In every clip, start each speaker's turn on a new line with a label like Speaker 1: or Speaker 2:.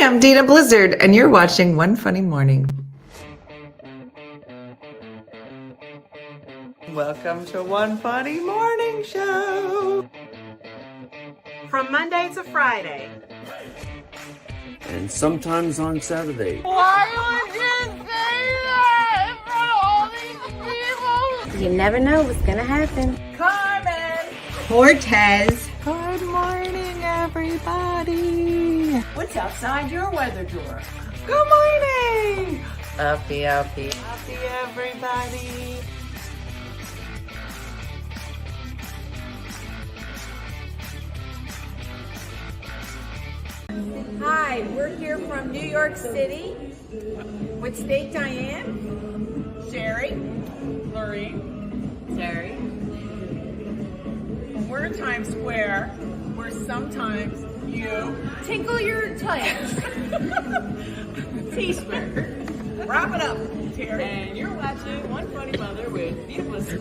Speaker 1: I'm Dina Blizzard, and you're watching One Funny Morning. Welcome to One Funny Morning Show.
Speaker 2: From Monday to Friday.
Speaker 3: And sometimes on Saturday.
Speaker 4: Why would you say that in front of all these people?
Speaker 5: You never know what's gonna happen.
Speaker 2: Carmen.
Speaker 5: Cortez.
Speaker 1: Good morning, everybody.
Speaker 2: What's outside your weather drawer?
Speaker 1: Good morning. Uppie. Happy everybody.
Speaker 2: Hi, we're here from New York City with State Diane, Sherry, Lorene, Terry. We're in Times Square, where sometimes you tinkle your toes. Teaspoon. Wrap it up, Terry. And you're watching One Funny Mother with Dina Blizzard.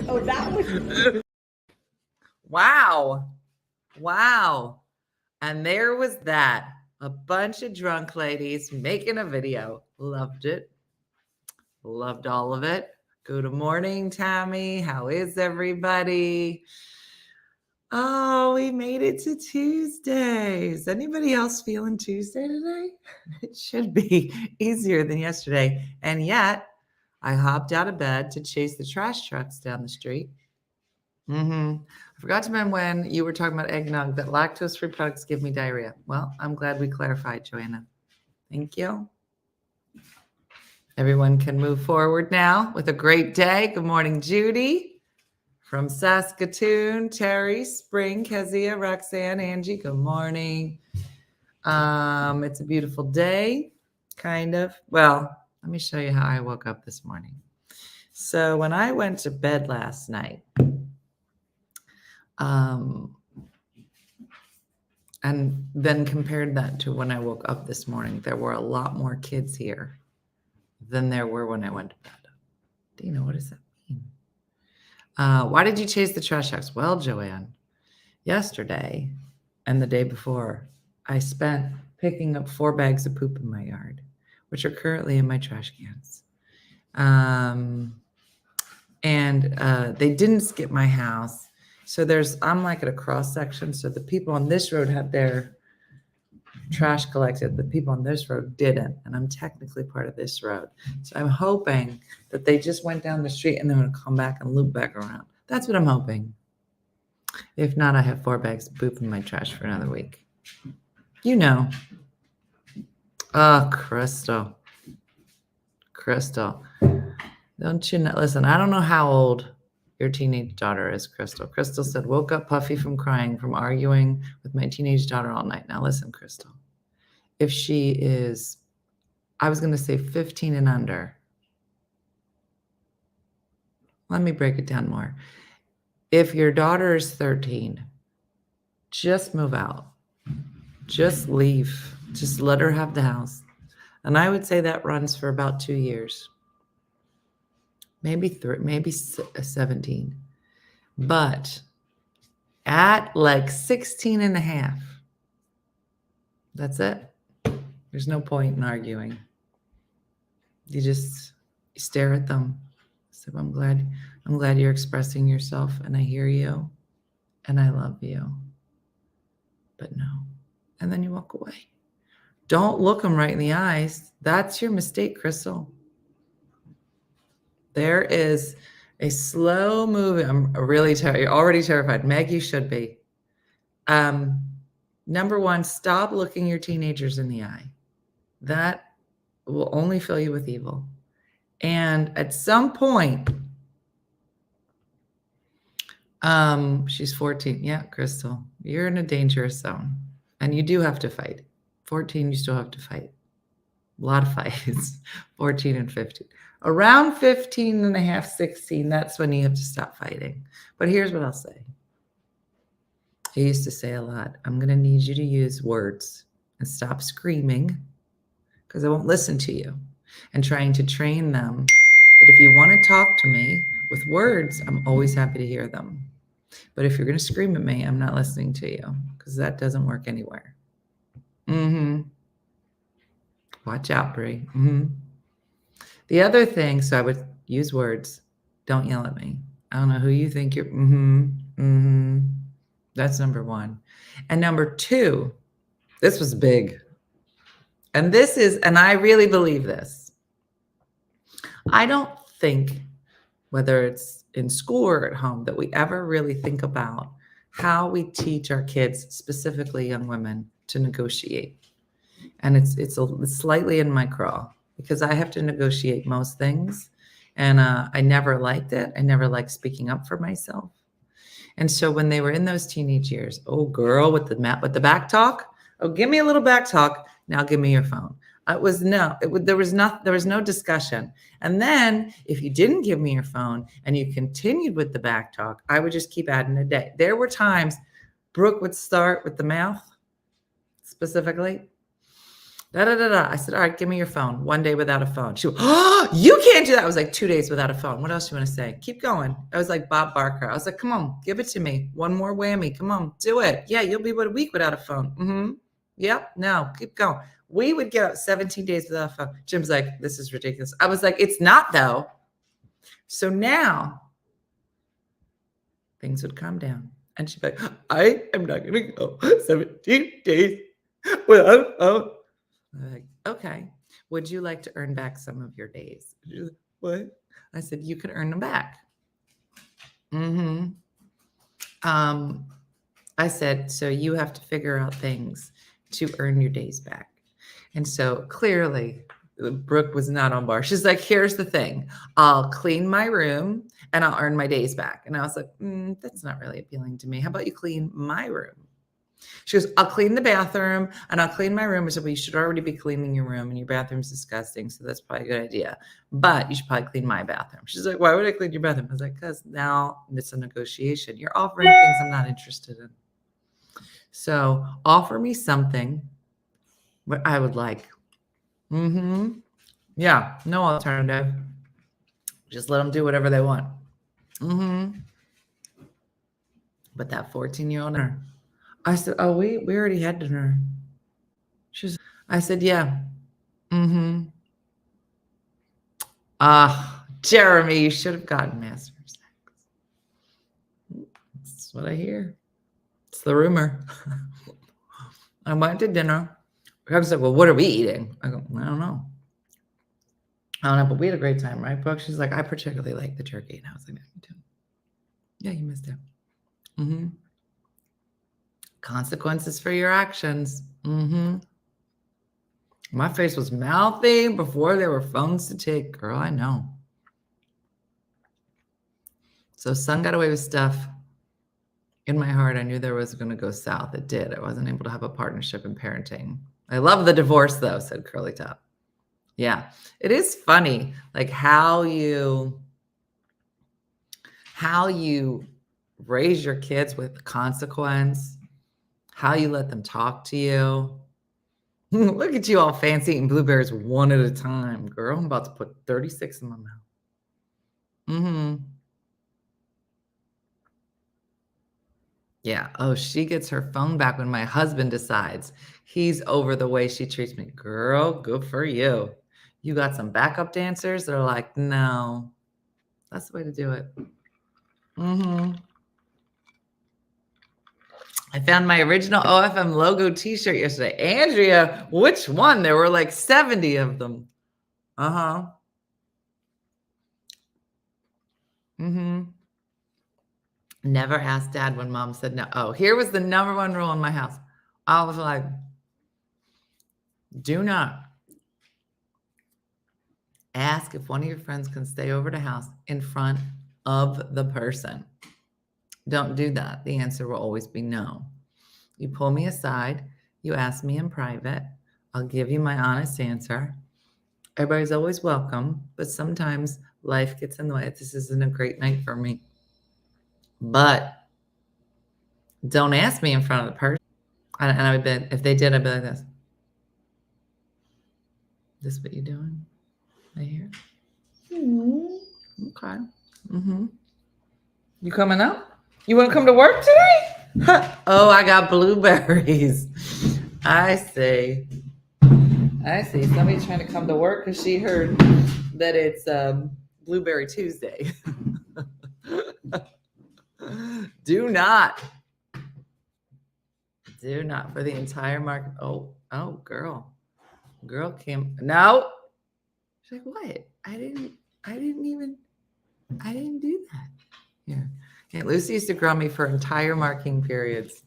Speaker 2: Oh, that was...
Speaker 1: Wow. And there was that. A bunch of drunk ladies making a video. Loved it. Loved all of it. Good morning, Tammy. How is everybody? Oh, we made it to Tuesday. Is anybody else feeling Tuesday today? It should be easier than yesterday. And yet, I hopped out of bed to chase the trash trucks down the street. I forgot to mention when you were talking about eggnog that lactose-free products give me diarrhea. Well, I'm glad we clarified, Joanna. Thank you. Everyone can move forward now with a great day. Good morning, Judy from Saskatoon, Terry, Spring, Kezia, Roxanne, Angie. Good morning. It's a beautiful day, kind of. Well, let me show you how I woke up this morning. So when I went to bed last night, and then compared that to when I woke up this morning, there were a lot more kids here than there were when I went to bed. Dina, what does that mean? Why did you chase the trash trucks? Well, Joanne, yesterday and the day before, I spent picking up 4 bags of poop in my yard, which are currently in my trash cans. And they didn't skip my house. So I'm like at a cross section. So the people on this road had their trash collected. The people on this road didn't. And I'm technically part of this road. So I'm hoping that they just went down the street and they're going to come back and loop back around. That's what I'm hoping. If not, I have 4 bags of poop in my trash for another week. You know. Oh, Crystal. Don't you know? Listen, I don't know how old your teenage daughter is, Crystal. Crystal said, woke up puffy from crying from arguing with my teenage daughter all night. Now listen, Crystal, if she is, I was going to say 15 and under. Let me break it down more. If your daughter is 13, just move out. Just leave. Just let her have the house. And I would say that runs for about 2 years. Maybe 17. But at like 16 and a half, that's it. There's no point in arguing. You stare at them. So I'm glad you're expressing yourself, and I hear you and I love you. But no. And then you walk away. Don't look them right in the eyes. That's your mistake, Crystal. There is a slow moving. I'm really you're already terrified. Meg, you should be. Number one, stop looking your teenagers in the eye. That will only fill you with evil. And at some point, she's 14. Yeah, Crystal, you're in a dangerous zone. And you do have to fight. 14, you still have to fight. A lot of fights. 14 and 15. Around 15 and a half, 16, that's when you have to stop fighting. But here's what I'll say. I used to say a lot, I'm going to need you to use words and stop screaming because I won't listen to you, and trying to train them that if you want to talk to me with words, I'm always happy to hear them. But if you're going to scream at me, I'm not listening to you because that doesn't work anywhere. Mm-hmm. Watch out, Brie. Mm-hmm. The other thing, so I would use words. Don't yell at me. I don't know who you think you're. Mm-hmm. Mm-hmm. That's number one. And number two, this was big. And this is, and I really believe this. I don't think, whether it's in school or at home, that we ever really think about how we teach our kids, specifically young women, to negotiate. And it's slightly in my crawl because I have to negotiate most things, and I never liked it. I never liked speaking up for myself. And so when they were in those teenage years, oh girl, with the back talk, oh give me a little back talk. Now give me your phone. There was no discussion. And then if you didn't give me your phone and you continued with the back talk, I would just keep adding a day. There were times Brooke would start with the mouth specifically. Da, da, da, da. I said, all right, give me your phone. 1 day without a phone. She went, oh, you can't do that. I was like, 2 days without a phone. What else do you want to say? Keep going. I was like Bob Barker. I was like, come on, give it to me. One more whammy. Come on, do it. Yeah, you'll be a week without a phone. Mm-hmm. Yep. No, keep going. We would get up 17 days without a phone. Jim's like, this is ridiculous. I was like, it's not though. So now things would calm down. And she'd be like, I am not going to go 17 days without a phone. I'm like, okay, would you like to earn back some of your days? She's like, what? I said, you can earn them back. Mm-hmm. I said, so you have to figure out things to earn your days back. And so clearly Brooke was not on board. She's like, here's the thing. I'll clean my room and I'll earn my days back. And I was like, that's not really appealing to me. How about you clean my room? She goes, I'll clean the bathroom and I'll clean my room. I said, well, you should already be cleaning your room and your bathroom's disgusting. So that's probably a good idea. But you should probably clean my bathroom. She's like, why would I clean your bathroom? I was like, because now it's a negotiation. You're offering things I'm not interested in. So offer me something what I would like. Mm-hmm. Yeah, no alternative. Just let them do whatever they want. Mm-hmm. But that 14-year-old, I said, oh, we already had dinner. I said, yeah. Mm-hmm. Jeremy, you should have gotten master sex. That's what I hear. It's the rumor. I went to dinner. I was like, well, what are we eating? I go, I don't know. But we had a great time, right, Brooke? She's like, I particularly like the turkey. And I was like, me too. Yeah, you missed it. Mm-hmm. Consequences for your actions. Mm-hmm. My face was mouthy before there were phones to take. Girl, I know. So son got away with stuff. In my heart, I knew there was going to go south. It did. I wasn't able to have a partnership in parenting. I love the divorce, though, said Curly Top. Yeah, it is funny, like how you raise your kids with consequence, how you let them talk to you. Look at you all fancy eating blueberries one at a time. Girl, I'm about to put 36 in my mouth. Mm-hmm. Yeah. Oh, she gets her phone back when my husband decides he's over the way she treats me. Girl, good for you. You got some backup dancers that are like, no, that's the way to do it. Mm-hmm. I found my original OFM logo t-shirt yesterday. Andrea, which one? There were like 70 of them. Uh-huh. Mm-hmm. Never asked dad when mom said no. Oh, here was the number one rule in my house. I was like, do not ask if one of your friends can stay over the house in front of the person. Don't do that. The answer will always be no. You pull me aside. You ask me in private. I'll give you my honest answer. Everybody's always welcome, but sometimes life gets in the way. This isn't a great night for me. But don't ask me in front of the person. And I would be, if they did, I'd be like this. This what you doing? Right here? Mm-hmm. Okay. Mm-hmm. You coming up? You want to come to work today? Oh, I got blueberries. I see. Somebody's trying to come to work because she heard that it's Blueberry Tuesday. Do not for the entire market. Oh, girl came. No. She's like, what? I didn't do that. Here. Yeah, Lucy used to ground me for entire marking periods.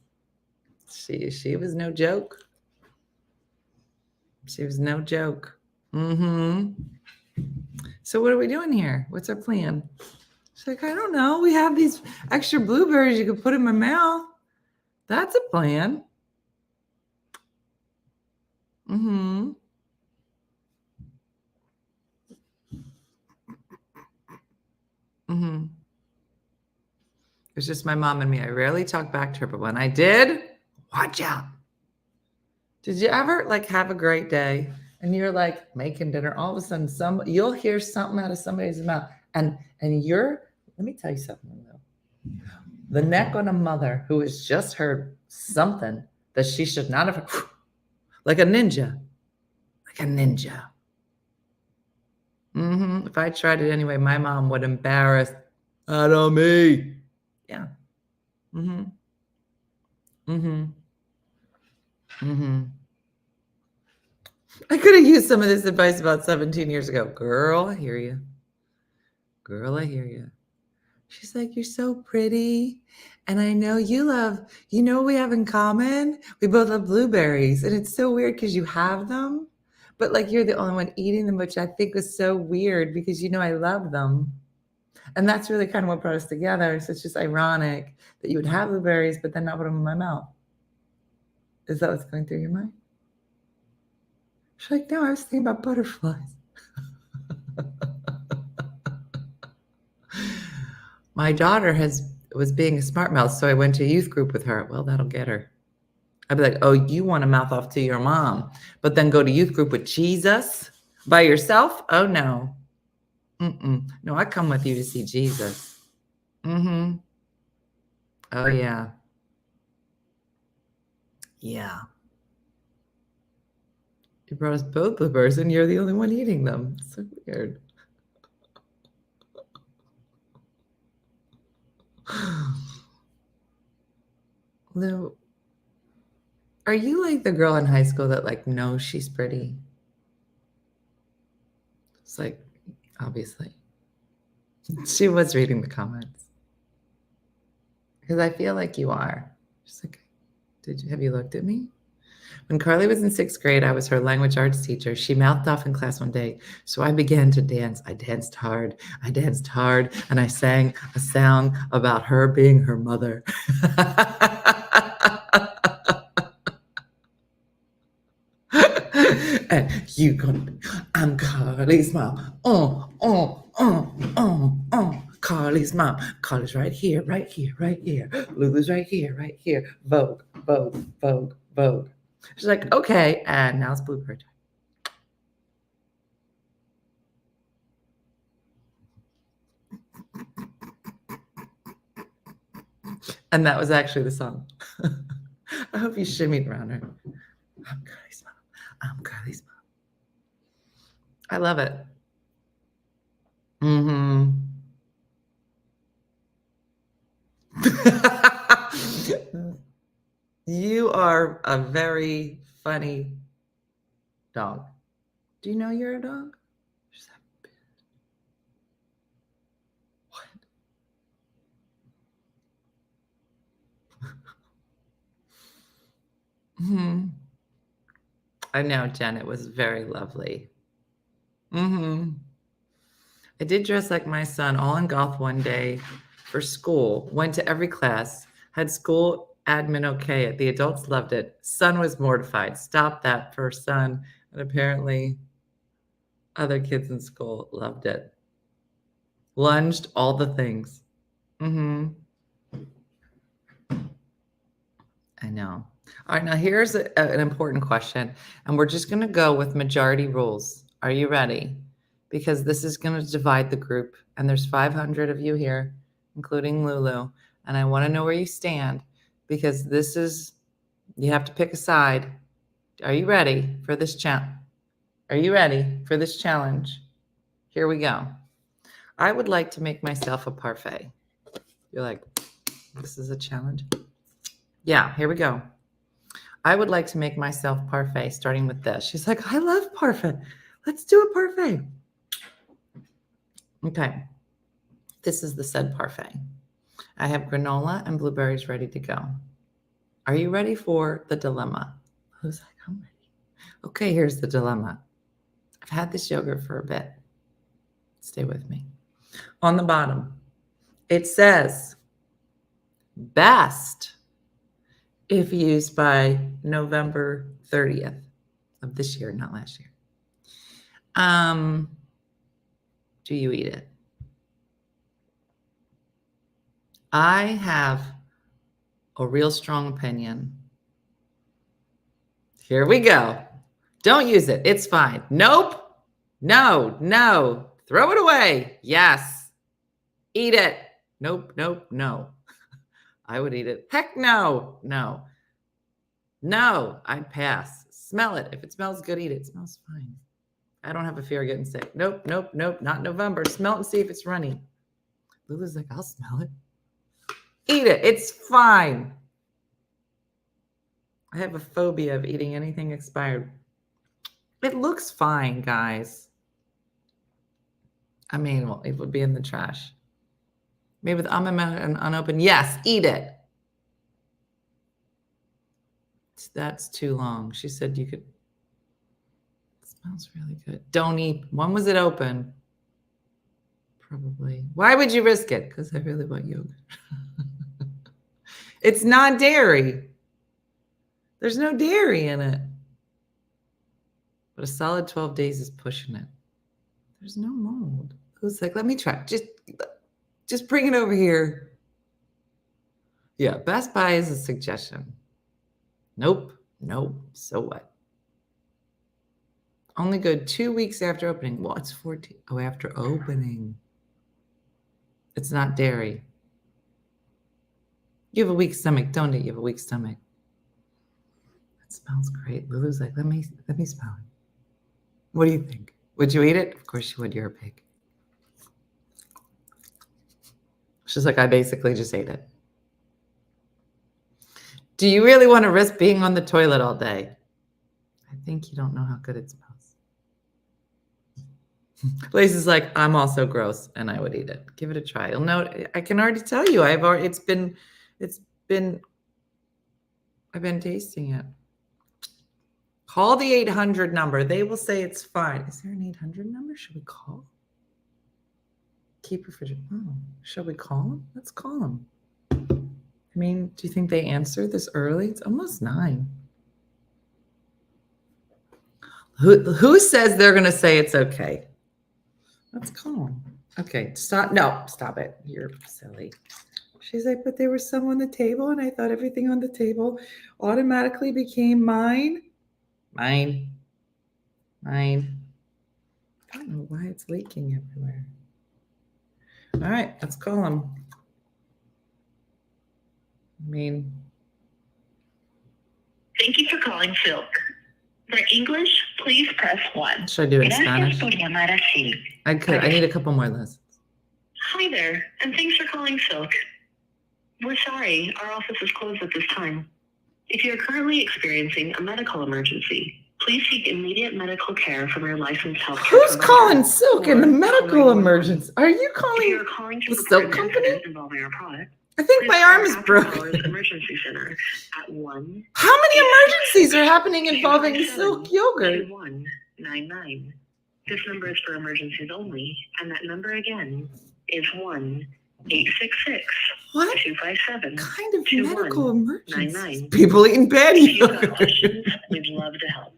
Speaker 1: She was no joke. She was no joke. Mm-hmm. So what are we doing here? What's our plan? She's like, I don't know. We have these extra blueberries you could put in my mouth. That's a plan. Mm-hmm. Mm-hmm. It's just my mom and me. I rarely talk back to her, but when I did, watch out. Did you ever like have a great day and you're like making dinner? All of a sudden, you'll hear something out of somebody's mouth, and you're. Let me tell you something though. The neck on a mother who has just heard something that she should not have, like a ninja, Mm-hmm. If I tried it anyway, my mom would embarrass that on me. Yeah. Mm-hmm. Mm-hmm. Mm-hmm. I could have used some of this advice about 17 years ago. Girl, I hear you. She's like, you're so pretty. And I know you what we have in common? We both love blueberries. And it's so weird because you have them, but like you're the only one eating them, which I think was so weird because I love them. And that's really kind of what brought us together. So it's just ironic that you would have blueberries, but then not put them in my mouth. Is that what's going through your mind? She's like, no, I was thinking about butterflies. My daughter was being a smart mouth, so I went to a youth group with her. Well, that'll get her. I'd be like, oh, you want to mouth off to your mom, but then go to youth group with Jesus by yourself? Oh, no. Mm-mm. No, I come with you to see Jesus. Mm-hmm. Oh, yeah. Yeah. You brought us both blueberries, and you're the only one eating them. It's so weird. Lou, are you like the girl in high school that like knows she's pretty? It's like, obviously. She was reading the comments. Because I feel like you are. She's like, have you looked at me? When Carly was in 6th grade, I was her language arts teacher. She mouthed off in class one day. So I began to dance. I danced hard, and I sang a song about her being her mother. And I'm Carly's mom. Carly's mom. Carly's right here. Lulu's right here. Vogue. She's like, okay, and now it's blueberry time. And that was actually the song. I hope you shimmied around her. I'm Carly's mom. I love it. Mm-hmm. You are a very funny dog. Do you know you're a dog? She's like, what? Mm-hmm. I know, Jen. It was very lovely. Mm-hmm. I did dress like my son, all in goth one day for school. Went to every class. Had school admin okay. The adults loved it. Son was mortified. Stop that for son. And apparently other kids in school loved it. Lunged, all the things. Mm-hmm. I know. All right, now here's an important question. And we're just going to go with majority rules. Are you ready? Because this is going to divide the group. And there's 500 of you here, including Lulu. And I want to know where you stand. Because you have to pick a side. Are you ready for this challenge? Are you ready for this challenge? Here we go. I would like to make myself a parfait. You're like, this is a challenge? Yeah, here we go. I would like to make myself parfait starting with this. She's like, I love parfait. Let's do a parfait. Okay. This is the said parfait. I have granola and blueberries ready to go. Are you ready for the dilemma? Who's like, I'm ready. Okay, here's the dilemma. I've had this yogurt for a bit. Stay with me. On the bottom, it says best if used by November 30th of this year, not last year. Do you eat it? I have a real strong opinion. Here we go. Don't use it. It's fine. Nope. No, no. Throw it away. Yes. Eat it. Nope, nope, no. I would eat it. Heck no. No. No, I'd pass. Smell it. If it smells good, eat it. It smells fine. I don't have a fear of getting sick. Nope, nope, nope. Not November. Smell it and see if it's runny. Lulu's like, I'll smell it. Eat it. It's fine. I have a phobia of eating anything expired. It looks fine, guys. I mean, well, it would be in the trash. Maybe with almond milk and unopened. Yes, eat it. That's too long. She said you could. It smells really good. Don't eat. When was it open? Probably. Why would you risk it? Because I really want yogurt. It's not dairy. There's no dairy in it. But a solid 12 days is pushing it. There's no mold. Who's like, let me try. Just bring it over here. Yeah, Best Buy is a suggestion. Nope. Nope. So what? Only good 2 weeks after opening. Well, it's 14. Oh, after opening. It's not dairy. You have a weak stomach, don't you? You have a weak stomach. It smells great. Lulu's like, let me smell it. What do you think? Would you eat it? Of course you would. You're a pig. She's like, I basically just ate it. Do you really want to risk being on the toilet all day? I think you don't know how good it smells. Lacey's like, I'm also gross and I would eat it. Give it a try. You'll know. I can already tell you. I've been tasting it. Call the 800 number. They will say it's fine. Is there an 800 number? Should we call? Keep refrigerator. Oh, shall we call them? Let's call them. I mean, do you think they answer this early? It's almost 9. Who says they're going to say it's okay? Let's call them. Okay, stop. No, stop it. You're silly. She's like, but there was some on the table, and I thought everything on the table automatically became mine. Mine. I don't know why it's leaking everywhere. All right, let's call him.
Speaker 6: Thank you for calling Silk. For English, please press 1.
Speaker 1: Should I do it in Spanish?
Speaker 6: Gracias por llamar a Silk.
Speaker 1: I could. I need a couple more lessons.
Speaker 6: Hi there, and thanks for calling Silk. We're sorry, our office is closed at this time. If you're currently experiencing a medical emergency, please seek immediate medical care from your licensed healthcare
Speaker 1: Who's
Speaker 6: provider.
Speaker 1: calling Silk in a medical
Speaker 6: calling
Speaker 1: emergency? Are you
Speaker 6: If
Speaker 1: calling
Speaker 6: you're calling to
Speaker 1: the
Speaker 6: report
Speaker 1: Silk
Speaker 6: an
Speaker 1: company?
Speaker 6: incident involving our product,
Speaker 1: I think
Speaker 6: please
Speaker 1: my
Speaker 6: call
Speaker 1: arm is
Speaker 6: After Hours
Speaker 1: broken.
Speaker 6: Emergency Center at 1.
Speaker 1: How many emergencies are happening involving Silk yogurt?
Speaker 6: 2199. This number is for emergencies only, and that number again is 1-866.
Speaker 1: What
Speaker 6: 257.
Speaker 1: kind of
Speaker 6: 2199.
Speaker 1: medical emergencies? People eating bad
Speaker 6: If you have
Speaker 1: yogurt.
Speaker 6: questions, we'd love to help.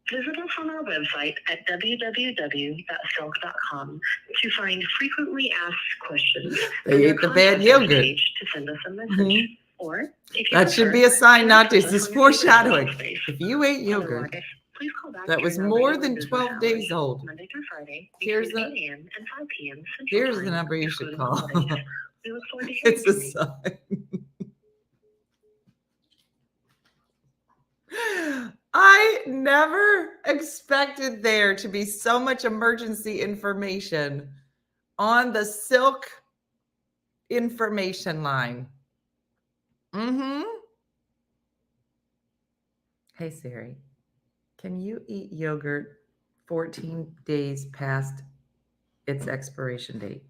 Speaker 6: Visit us on our website at www.silk.com to find frequently asked questions.
Speaker 1: They ate the bad yogurt.
Speaker 6: Page to send us a message.
Speaker 1: Mhm.
Speaker 6: Or if you
Speaker 1: That should be a sign not to. This is foreshadowing. If you ate yogurt
Speaker 6: Otherwise, please call back
Speaker 1: that was
Speaker 6: during our
Speaker 1: more
Speaker 6: regular
Speaker 1: than
Speaker 6: business
Speaker 1: 12
Speaker 6: hours,
Speaker 1: days old,
Speaker 6: Monday through Friday,
Speaker 1: Here's
Speaker 6: between
Speaker 1: the-
Speaker 6: 8 a.m. and 5 p.m. Central
Speaker 1: here's
Speaker 6: Time,
Speaker 1: the number you should
Speaker 6: excluding
Speaker 1: call.
Speaker 6: holidays. We look forward to hearing
Speaker 1: It's a
Speaker 6: from you.
Speaker 1: sign. I never expected there to be so much emergency information on the Silk information line. Hey Siri, can you eat yogurt 14 days past its expiration date?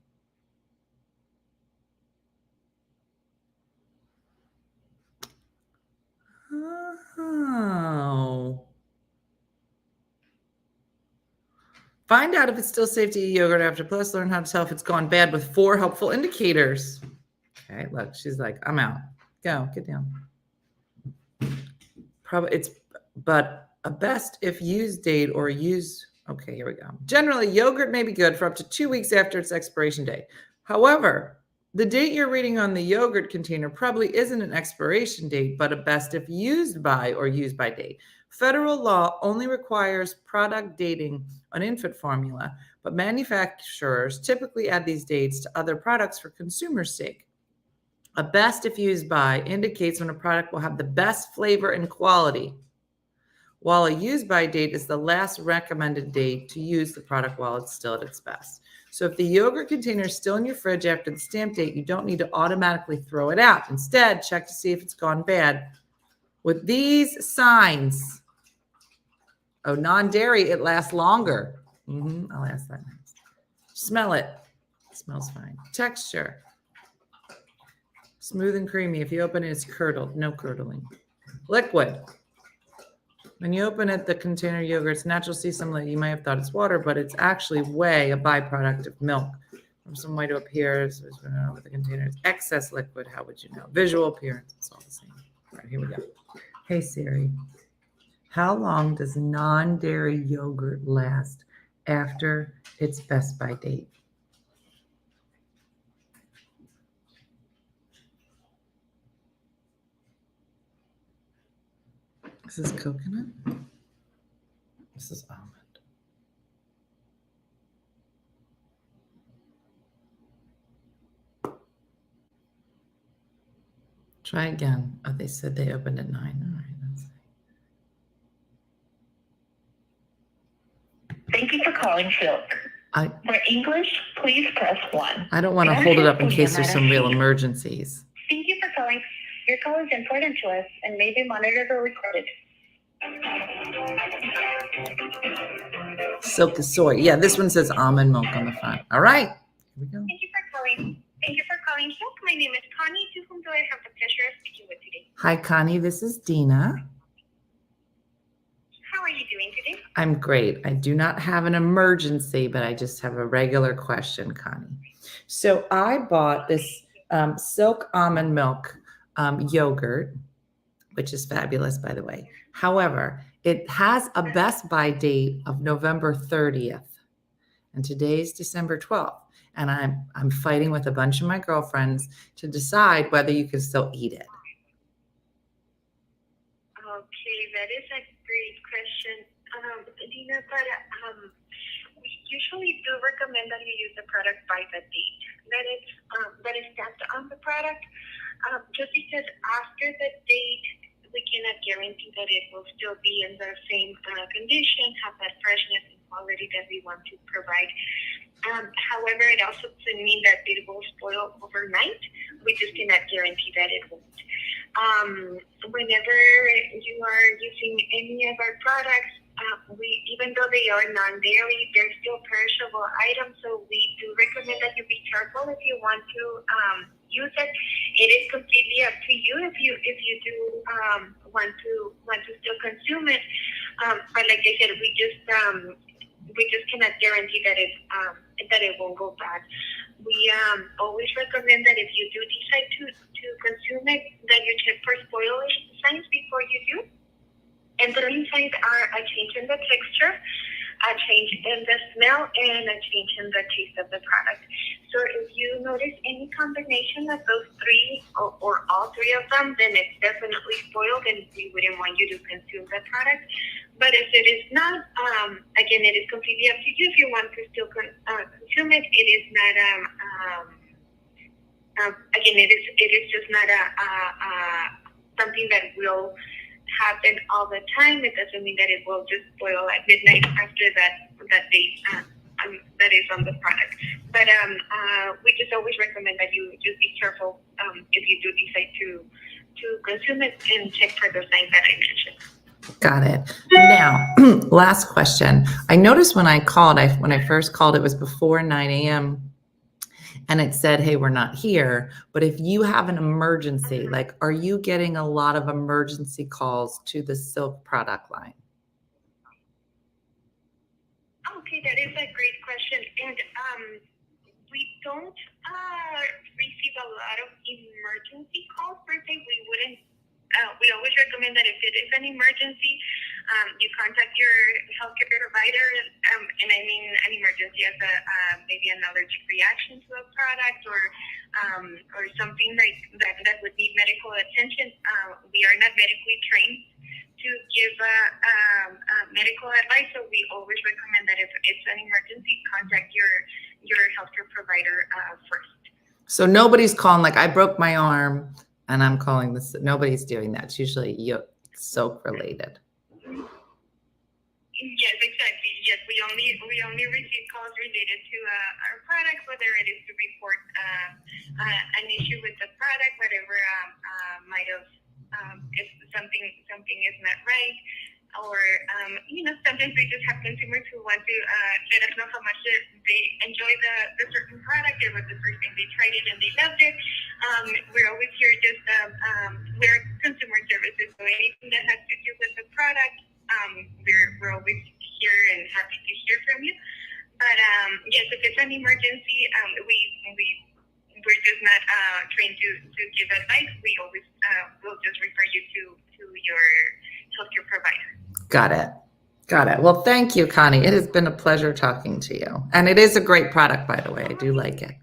Speaker 1: Oh. Find out if it's still safe to eat yogurt after, plus learn how to tell if it's gone bad with 4 helpful indicators. Okay, look, she's like, I'm out. Go, get down. Probably it's, but a best if used date or use. Okay, here we go. Generally, yogurt may be good for up to 2 weeks after its expiration date. However, the date you're reading on the yogurt container probably isn't an expiration date, but a best if used by or used by date. Federal law only requires product dating on infant formula, but manufacturers typically add these dates to other products for consumers' sake. A best if used by indicates when a product will have the best flavor and quality, while a use by date is the last recommended date to use the product while it's still at its best. So if the yogurt container is still in your fridge after the stamp date, you don't need to automatically throw it out. Instead, check to see if it's gone bad with these signs. Oh, non-dairy, it lasts longer. I'll ask that next. Smell it. It smells fine. Texture. Smooth and creamy. If you open it, it's curdled. No curdling. Liquid. When you open it, the container yogurt's natural sea sunlight. You might have thought it's water, but it's actually whey, a byproduct of milk. From some way to appear, so with the container, it's excess liquid. How would you know? Visual appearance. It's all the same. All right, here we go. Hey Siri, how long does non-dairy yogurt last after its best by date? This is coconut. This is almond. Try again. Oh, they said they opened at 9. All right, let's see.
Speaker 6: Thank you for calling Silk. For English, please press 1.
Speaker 1: I don't want to hold it up in case there's some real emergencies.
Speaker 6: Thank you for calling. Your call is important to us and may be monitored or recorded.
Speaker 1: Silk is soy. Yeah, this one says almond milk on the front. All right. Here we go.
Speaker 6: Thank you for calling. Thank you for calling Silk. My name is Connie. To whom do I have the pleasure of speaking with today?
Speaker 1: Hi, Connie. This is Dina.
Speaker 6: How are you doing today?
Speaker 1: I'm great. I do not have an emergency, but I just have a regular question, Connie. So I bought this Silk almond milk yogurt, which is fabulous, by the way. However, it has a best by date of November 30th, and today's December 12th. And I'm fighting with a bunch of my girlfriends to decide whether you can still eat it.
Speaker 6: Okay, that is a great question, Dina, but we usually do recommend that you use the product by the date that is stamped on the product. Just because after the date, we cannot guarantee that it will still be in the same condition, have that freshness and quality that we want to provide. However, it also doesn't mean that it will spoil overnight. We just cannot guarantee that it won't. Whenever you are using any of our products, even though they are non-dairy, they're still perishable items, so we do recommend that you be careful if you want to use it. It is completely up to you if you do want to still consume it. But like I said, we just cannot guarantee that it won't go bad. We always recommend that if you do decide to consume it, that you check for spoilage signs before you do. And the signs are a change in the texture, a change in the smell, and a change in the taste of the product. So if you notice any combination of those three or all three of them, then it's definitely spoiled and we wouldn't want you to consume the product. But if it is not, again, it is completely up to you. If you want to still consume it, it is not, again, it is just not something that will happen all the time. It doesn't mean that it will just boil at midnight after that date that is on the product. But we just always recommend that you just be careful if you do decide to consume it and check for the signs that I mentioned.
Speaker 1: Got it. Now, last question. I noticed when I called, when I first called, it was before 9 a.m. and it said, hey, we're not here. But if you have an emergency, like, are you getting a lot of emergency calls to the Silk product line?
Speaker 6: Okay, that is a great question. And we don't receive a lot of emergency calls per se. We always recommend that if it is an emergency, you contact your healthcare provider. And I mean an emergency as maybe an allergic reaction to a product or something like that would need medical attention. We are not medically trained to give medical advice, so we always recommend that if it's an emergency, contact your healthcare provider first.
Speaker 1: So nobody's calling, like, I broke my arm and I'm calling this. Nobody's doing that. It's usually Silk related.
Speaker 6: Yes, exactly. Yes, we only receive calls related to our product, whether it is to report an issue with the product, whatever might have if something is not right, or sometimes we just have consumers who want to let us know how much they enjoy the certain product. It was the first time they tried it and they loved it. We're always here just we're consumer services, so anything that has to do with the product, we're always here and happy to hear from you. But yes, if it's an emergency, we're just not trained to give advice. We always will just refer you to your healthcare provider.
Speaker 1: Got it. Got it. Well, thank you, Connie. It has been a pleasure talking to you. And it is a great product, by the way. I do like it.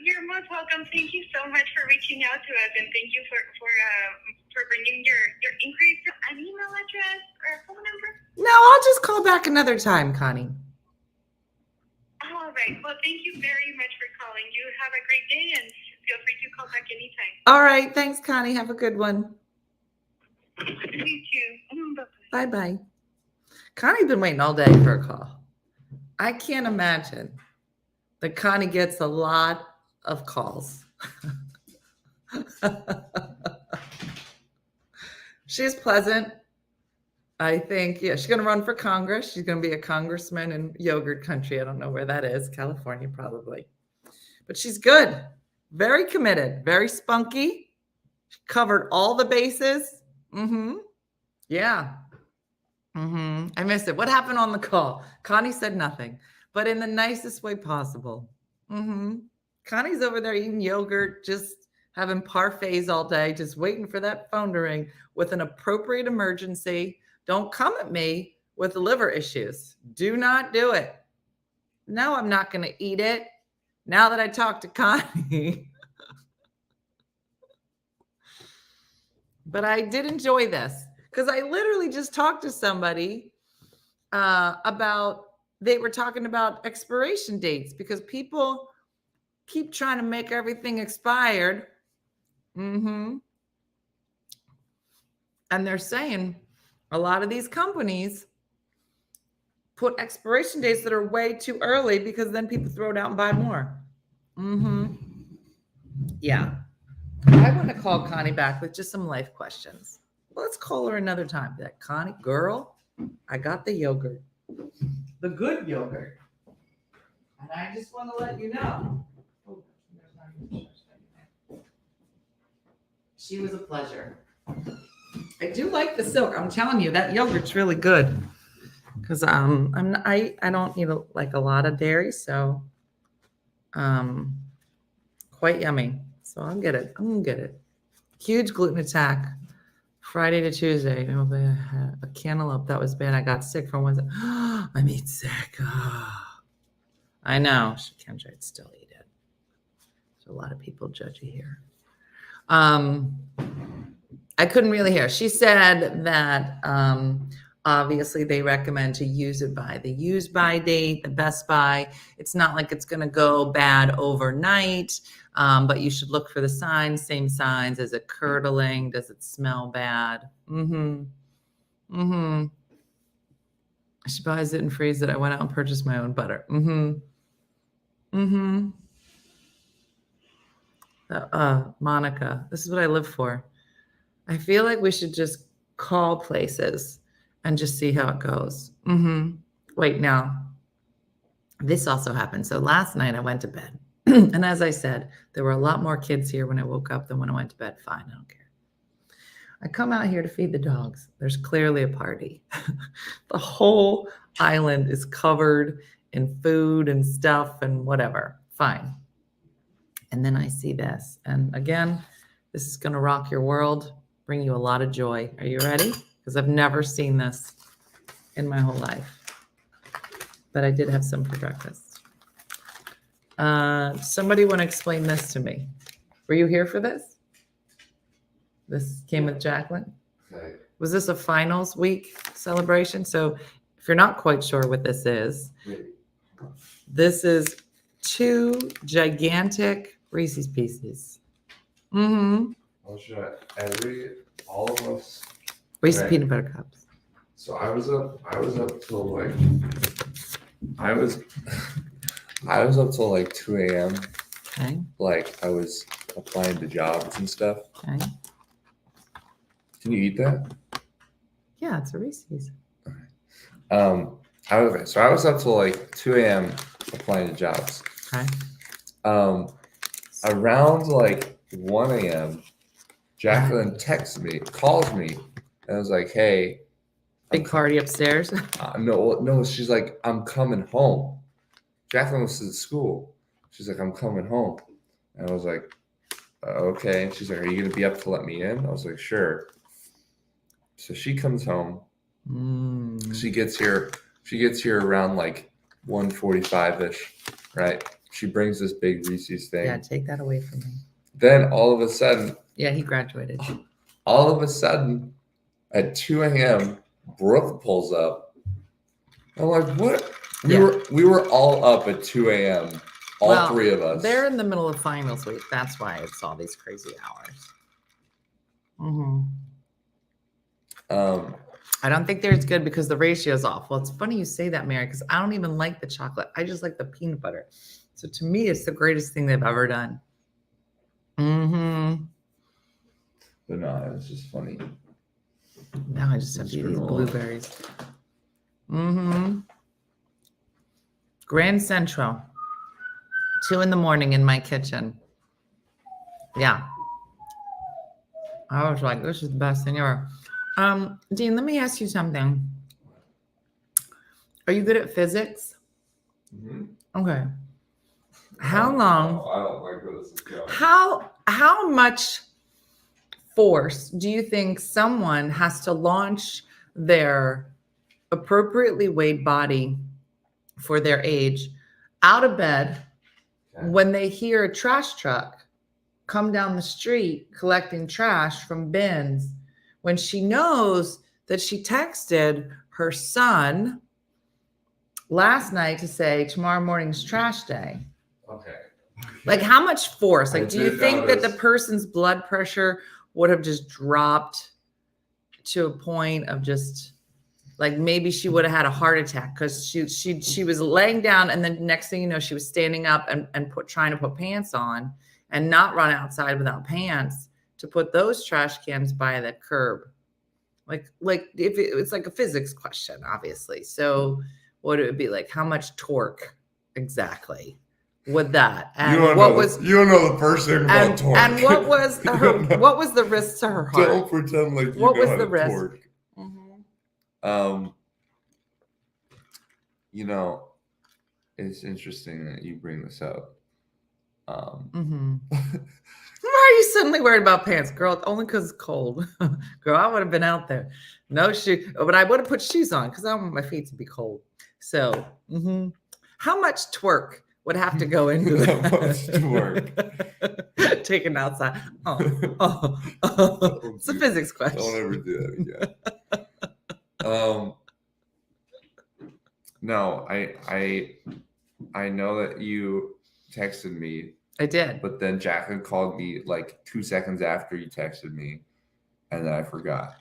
Speaker 6: You're most welcome. Thank you so much for reaching out to us, and thank you for bringing your inquiry to an email address or a phone number.
Speaker 1: No, I'll just call back another time, Connie.
Speaker 6: All right. Well, thank you very much for calling. You have a great day, and feel free to call back anytime.
Speaker 1: All right. Thanks, Connie. Have a good one.
Speaker 6: You too. Bye-bye.
Speaker 1: Bye-bye. Connie's been waiting all day for a call. I can't imagine that Connie gets a lot of calls. She's pleasant. I think, yeah, she's going to run for Congress. She's going to be a congressman in yogurt country. I don't know where that is. California, probably. But she's good. Very committed. Very spunky. She covered all the bases. Yeah. I missed it. What happened on the call? Connie said nothing, but in the nicest way possible. Connie's over there eating yogurt, just having parfaits all day, just waiting for that phone to ring with an appropriate emergency. Don't come at me with liver issues. Do not do it. No, I'm not going to eat it. Now that I talked to Connie. But I did enjoy this because I literally just talked to somebody they were talking about expiration dates because people keep trying to make everything expired. And they're saying a lot of these companies put expiration dates that are way too early because then people throw it out and buy more. Yeah. I want to call Connie back with just some life questions. Let's call her another time. Be like, Connie, girl, I got the yogurt. The good yogurt. And I just want to let you know. She was a pleasure. I do like the Silk. I'm telling you, that yogurt's really good. Because I don't eat like a lot of dairy, so quite yummy. So I'll get it. I'm gonna get it. Huge gluten attack. Friday to Tuesday. A cantaloupe. That was bad. I got sick from Wednesday. I made sick. I know. Kendra, I'd still eat it. There's a lot of people judgy here. I couldn't really hear. She said that Obviously, they recommend to use it by the use by date, the best by. It's not like it's going to go bad overnight, but you should look for the signs, same signs. Is it curdling? Does it smell bad? She buys it and freezes it. I went out and purchased my own butter. Monica, this is what I live for. I feel like we should just call places and just see how it goes. Wait, now, this also happened. So last night I went to bed. And as I said, there were a lot more kids here when I woke up than when I went to bed. Fine, I don't care. I come out here to feed the dogs. There's clearly a party. The whole island is covered in food and stuff and whatever. Fine. And then I see this. And again, this is going to rock your world, bring you a lot of joy. Are you ready? Because I've never seen this in my whole life. But I did have some for breakfast. Somebody want to explain this to me? Were you here for this? This came with Jacqueline?
Speaker 7: Okay.
Speaker 1: Was this a finals week celebration? So if you're not quite sure what this is, this is 2 gigantic Reese's Pieces.
Speaker 7: Well, should all of us.
Speaker 1: Reese's
Speaker 7: Okay.
Speaker 1: peanut butter cups.
Speaker 7: So I was up till like I was up till like 2 a.m.
Speaker 1: Okay.
Speaker 7: Like I was applying to jobs and stuff.
Speaker 1: Okay.
Speaker 7: Can you eat that?
Speaker 1: Yeah, it's a Reese's.
Speaker 7: So I was up till like 2 a.m. applying to jobs.
Speaker 1: Okay.
Speaker 7: Around like 1 a.m., Jacqueline calls me, and I was like, "Hey,
Speaker 1: Big party upstairs.
Speaker 7: no." She's like, "I'm coming home." Jacqueline was at school. She's like, "I'm coming home," and I was like, "Okay." And she's like, "Are you gonna be up to let me in?" I was like, "Sure." So she comes home. She gets here around like 1:45-ish, right? She brings this big Reese's thing.
Speaker 1: Yeah, take that away from me.
Speaker 7: Then all of a sudden,
Speaker 1: Yeah, he graduated.
Speaker 7: at 2 a.m., Brooke pulls up. I'm like, what?
Speaker 1: Yeah.
Speaker 7: We were all up at 2 a.m., all three of us.
Speaker 1: They're in the middle of finals week. That's why it's all these crazy hours. I don't think they're as good because the ratio is off. Well, it's funny you say that, Mary, because I don't even like the chocolate. I just like the peanut butter. So to me, it's the greatest thing they've ever done.
Speaker 7: But no, it's just funny.
Speaker 1: Now I just have to eat these blueberries. Grand Central. 2 a.m. in my kitchen. Yeah. I was like, this is the best thing ever. Dean, let me ask you something. Are you good at physics? Okay. How long?
Speaker 7: I don't like where this is going.
Speaker 1: How much force do you think someone has to launch their appropriately weighed body for their age out of bed when they hear a trash truck come down the street collecting trash from bins, when she knows that she texted her son last night to say tomorrow morning's trash day?
Speaker 7: Okay.
Speaker 1: Like, how much force?
Speaker 7: I
Speaker 1: Like, do you
Speaker 7: did
Speaker 1: think that the
Speaker 7: notice.
Speaker 1: person's blood pressure would have just dropped to a point of just like maybe she would have had a heart attack because she was laying down, and then next thing you know, she was standing up and trying to put pants on and not run outside without pants to put those trash cans by the curb. Like if it's like a physics question, obviously. So what it would be like? How much torque exactly would that? And
Speaker 7: You don't know the first thing about
Speaker 1: and,
Speaker 7: torque.
Speaker 1: and what was what was the risk to her heart?
Speaker 7: Don't pretend like you
Speaker 1: What
Speaker 7: know
Speaker 1: was
Speaker 7: how
Speaker 1: the
Speaker 7: to
Speaker 1: risk?
Speaker 7: torque. It's interesting that you bring this up.
Speaker 1: Why are you suddenly worried about pants, girl? Only because it's cold. Girl, I would have been out there. No shoe, but I would have put shoes on because I don't want my feet to be cold. So, how much twerk would have to go into
Speaker 7: How
Speaker 1: that?
Speaker 7: much twerk?
Speaker 1: Taken outside. It's a physics question.
Speaker 7: Don't ever do that again. No, I know that you texted me,
Speaker 1: I did.
Speaker 7: but then Jacqueline called me like 2 seconds after you texted me, and then I forgot.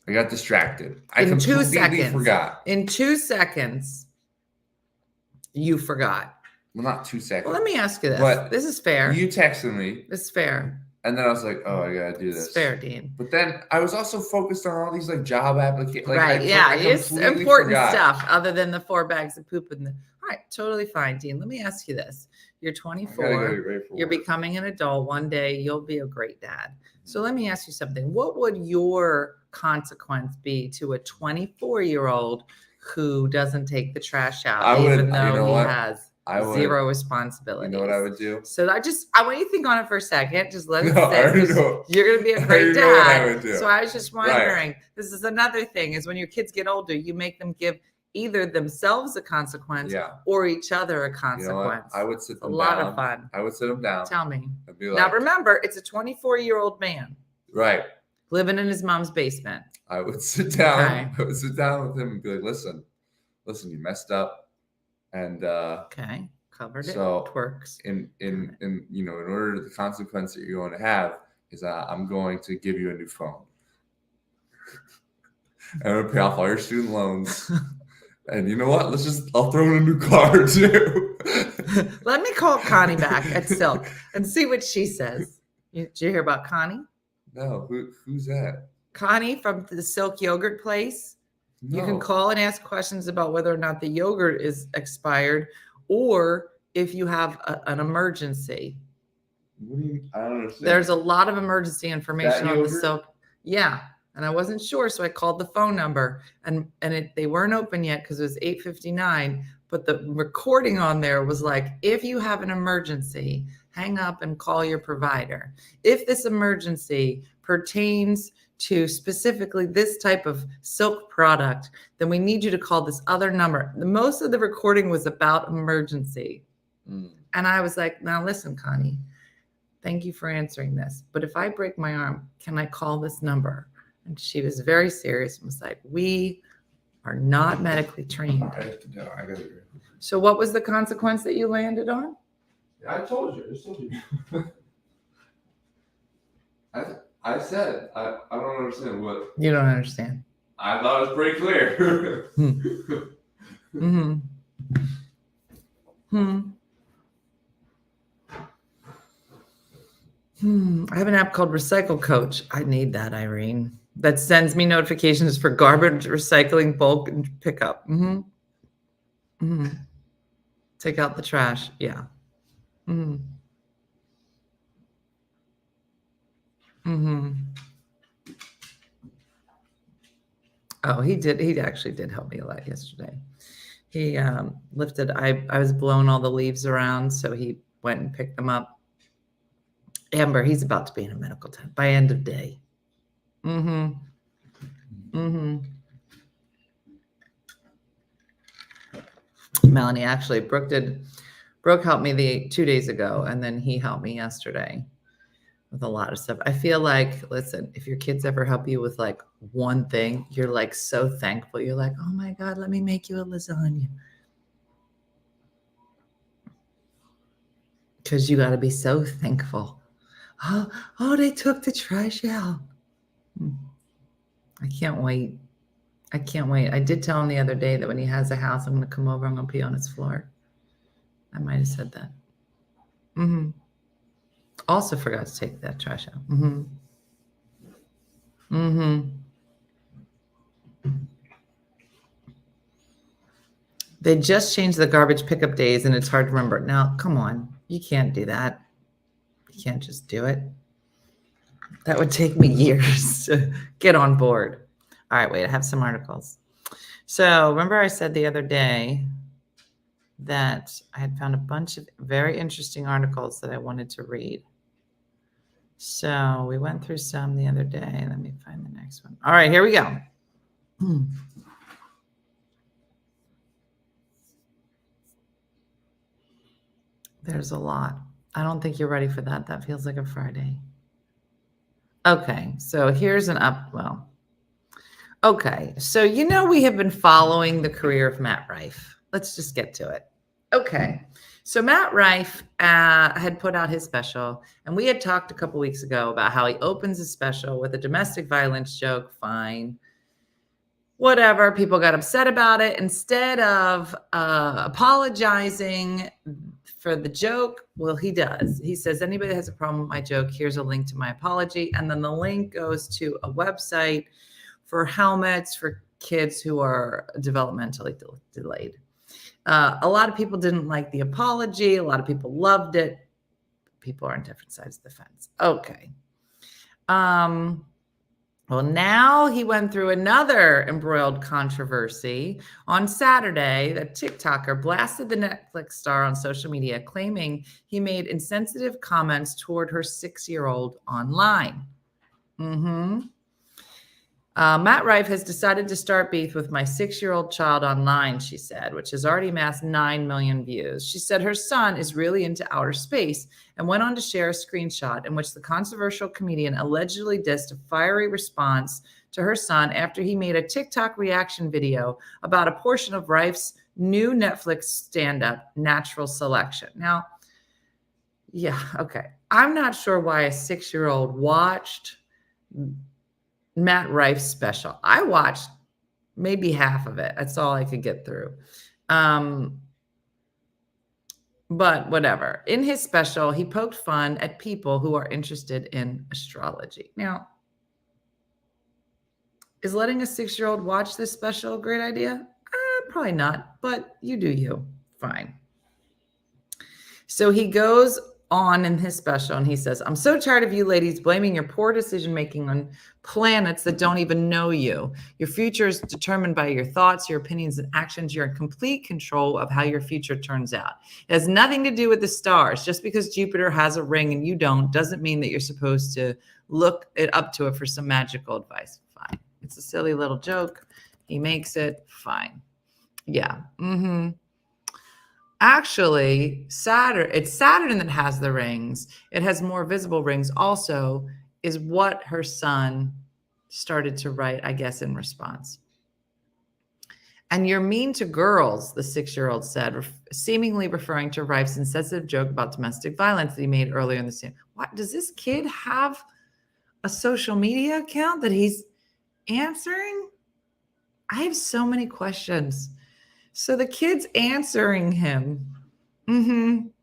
Speaker 7: I got distracted. I
Speaker 1: In 2
Speaker 7: completely
Speaker 1: seconds.
Speaker 7: forgot.
Speaker 1: In 2 seconds, you forgot.
Speaker 7: Well, not 2 seconds.
Speaker 1: Well, let me ask you this.
Speaker 7: But
Speaker 1: This is fair.
Speaker 7: You texted me,
Speaker 1: This is fair.
Speaker 7: and then I was like, "Oh, I gotta do this."
Speaker 1: It's fair, Dean.
Speaker 7: But then I was also focused on all these like job applications. Like,
Speaker 1: Right.
Speaker 7: I
Speaker 1: It's
Speaker 7: completely
Speaker 1: important
Speaker 7: forgot.
Speaker 1: stuff other than the 4 bags of poop. All right. Totally fine, Dean. Let me ask you this. You're
Speaker 7: I gotta
Speaker 1: 24.
Speaker 7: go get ready for
Speaker 1: You're
Speaker 7: work.
Speaker 1: becoming an adult. One day you'll be a great dad. So let me ask you something. What would your consequence be to a 24-year-old who doesn't take the trash out,
Speaker 7: I would-
Speaker 1: even
Speaker 7: you
Speaker 1: though
Speaker 7: know
Speaker 1: he
Speaker 7: what?
Speaker 1: has
Speaker 7: I would.
Speaker 1: zero
Speaker 7: You
Speaker 1: responsibilities?
Speaker 7: know what I would do?
Speaker 1: So I want you to think on it for a second. Just let it
Speaker 7: No, I
Speaker 1: sit.
Speaker 7: already
Speaker 1: 'Cause
Speaker 7: know.
Speaker 1: You're going to be
Speaker 7: I
Speaker 1: a great
Speaker 7: already know what I
Speaker 1: dad.
Speaker 7: would do.
Speaker 1: So I was just
Speaker 7: Right.
Speaker 1: wondering, this is another thing is when your kids get older, you make them give either themselves a consequence
Speaker 7: Yeah.
Speaker 1: or each other a
Speaker 7: You know
Speaker 1: consequence.
Speaker 7: what? I would sit
Speaker 1: It's a
Speaker 7: them
Speaker 1: lot
Speaker 7: down.
Speaker 1: of fun.
Speaker 7: I would sit them down.
Speaker 1: Tell me.
Speaker 7: And be
Speaker 1: Now
Speaker 7: like,
Speaker 1: remember, it's a 24-year-old man
Speaker 7: right.
Speaker 1: living in his mom's basement.
Speaker 7: I would sit down.
Speaker 1: Okay.
Speaker 7: I would sit down with him and be like, listen, you messed up. And
Speaker 1: Okay. Covered it.
Speaker 7: So,
Speaker 1: Twerks.
Speaker 7: in order to the consequence that you're going to have is I'm going to give you a new phone. I'm going to pay off all your student loans. And you know what? I'll throw in a new car too.
Speaker 1: Let me call Connie back at Silk and see what she says. Did you hear about Connie?
Speaker 7: No, who's that?
Speaker 1: Connie from the Silk yogurt place.
Speaker 7: No.
Speaker 1: You can call and ask questions about whether or not the yogurt is expired or if you have an emergency.
Speaker 7: What do you? I don't understand.
Speaker 1: There's a lot of emergency information on the
Speaker 7: yogurt?
Speaker 1: Silk. Yeah. And I wasn't sure, so I called the phone number, and they weren't open yet because it was 8:59. But the recording on there was like, if you have an emergency, hang up and call your provider. If this emergency pertains to specifically this type of Silk product, then we need you to call this other number. Most of the recording was about emergency. And I was like, now listen, Connie, thank you for answering this. But if I break my arm, can I call this number? And she was very serious and was like, we are not medically trained.
Speaker 7: I got it.
Speaker 1: So what was the consequence that you landed on?
Speaker 7: I told you. I just told you. I said I don't understand what.
Speaker 1: You don't understand.
Speaker 7: I thought it was pretty clear.
Speaker 1: Mm-hmm. I have an app called Recycle Coach. I need that, Irene. That sends me notifications for garbage, recycling, bulk, and pickup. Take out the trash. Yeah. Oh, he did. He actually did help me a lot yesterday. He lifted. I was blowing all the leaves around, so he went and picked them up. Amber, he's about to be in a medical tent by end of day. Melanie, actually, Brooke helped me 2 days ago, and then he helped me yesterday with a lot of stuff. I feel like, listen, if your kids ever help you with like one thing, you're like so thankful. You're like, oh my God, let me make you a lasagna. Because you got to be so thankful. Oh, they took the trash out. I can't wait. I can't wait. I did tell him the other day that when he has a house, I'm going to come over. I'm going to pee on his floor. I might have said that. Also forgot to take that trash out. They just changed the garbage pickup days, and it's hard to remember. Now, come on. You can't do that. You can't just do it. That would take me years to get on board. All right, wait, I have some articles. So remember I said the other day that I had found a bunch of very interesting articles that I wanted to read. So we went through some the other day. Let me find the next one. All right, here we go. There's a lot. I don't think you're ready for that. That feels like a Friday. Okay, so here's Okay, so we have been following the career of Matt Rife. Let's just get to it. Okay, so Matt Rife had put out his special, and we had talked a couple weeks ago about how he opens his special with a domestic violence joke. Fine, whatever. People got upset about it. Instead of apologizing for the joke, well, he does. He says, anybody that has a problem with my joke, here's a link to my apology. And then the link goes to a website for helmets for kids who are developmentally delayed. A lot of people didn't like the apology. A lot of people loved it. People are on different sides of the fence. Okay. Well, now he went through another embroiled controversy. On Saturday, the TikToker blasted the Netflix star on social media, claiming he made insensitive comments toward her 6-year-old online. Matt Rife has decided to start beef with my 6-year-old child online, she said, which has already amassed 9 million views. She said her son is really into outer space and went on to share a screenshot in which the controversial comedian allegedly dissed a fiery response to her son after he made a TikTok reaction video about a portion of Rife's new Netflix stand-up, Natural Selection. Now, yeah, okay. I'm not sure why a 6-year-old watched Matt Rife's special. I watched maybe half of it. That's all I could get through. But whatever. In his special, he poked fun at people who are interested in astrology. Now, is letting a 6-year-old watch this special a great idea? Probably not, but you do you. Fine. So he goes on in his special and he says, I'm so tired of you ladies blaming your poor decision making on planets that don't even know you. Your future is determined by your thoughts, your opinions, and actions. You're in complete control of how your future turns out. It has nothing to do with the stars. Just because Jupiter has a ring and you don't doesn't mean that you're supposed to look it up to it for some magical advice. Fine. It's a silly little joke. He makes it. Fine. Yeah. Actually, it's Saturn that has the rings. It has more visible rings also, is what her son started to write, I guess, in response. And you're mean to girls, the 6-year-old said, seemingly referring to Rife's insensitive joke about domestic violence that he made earlier in the scene. What, does this kid have a social media account that he's answering? I have so many questions. So the kid's answering him. Hada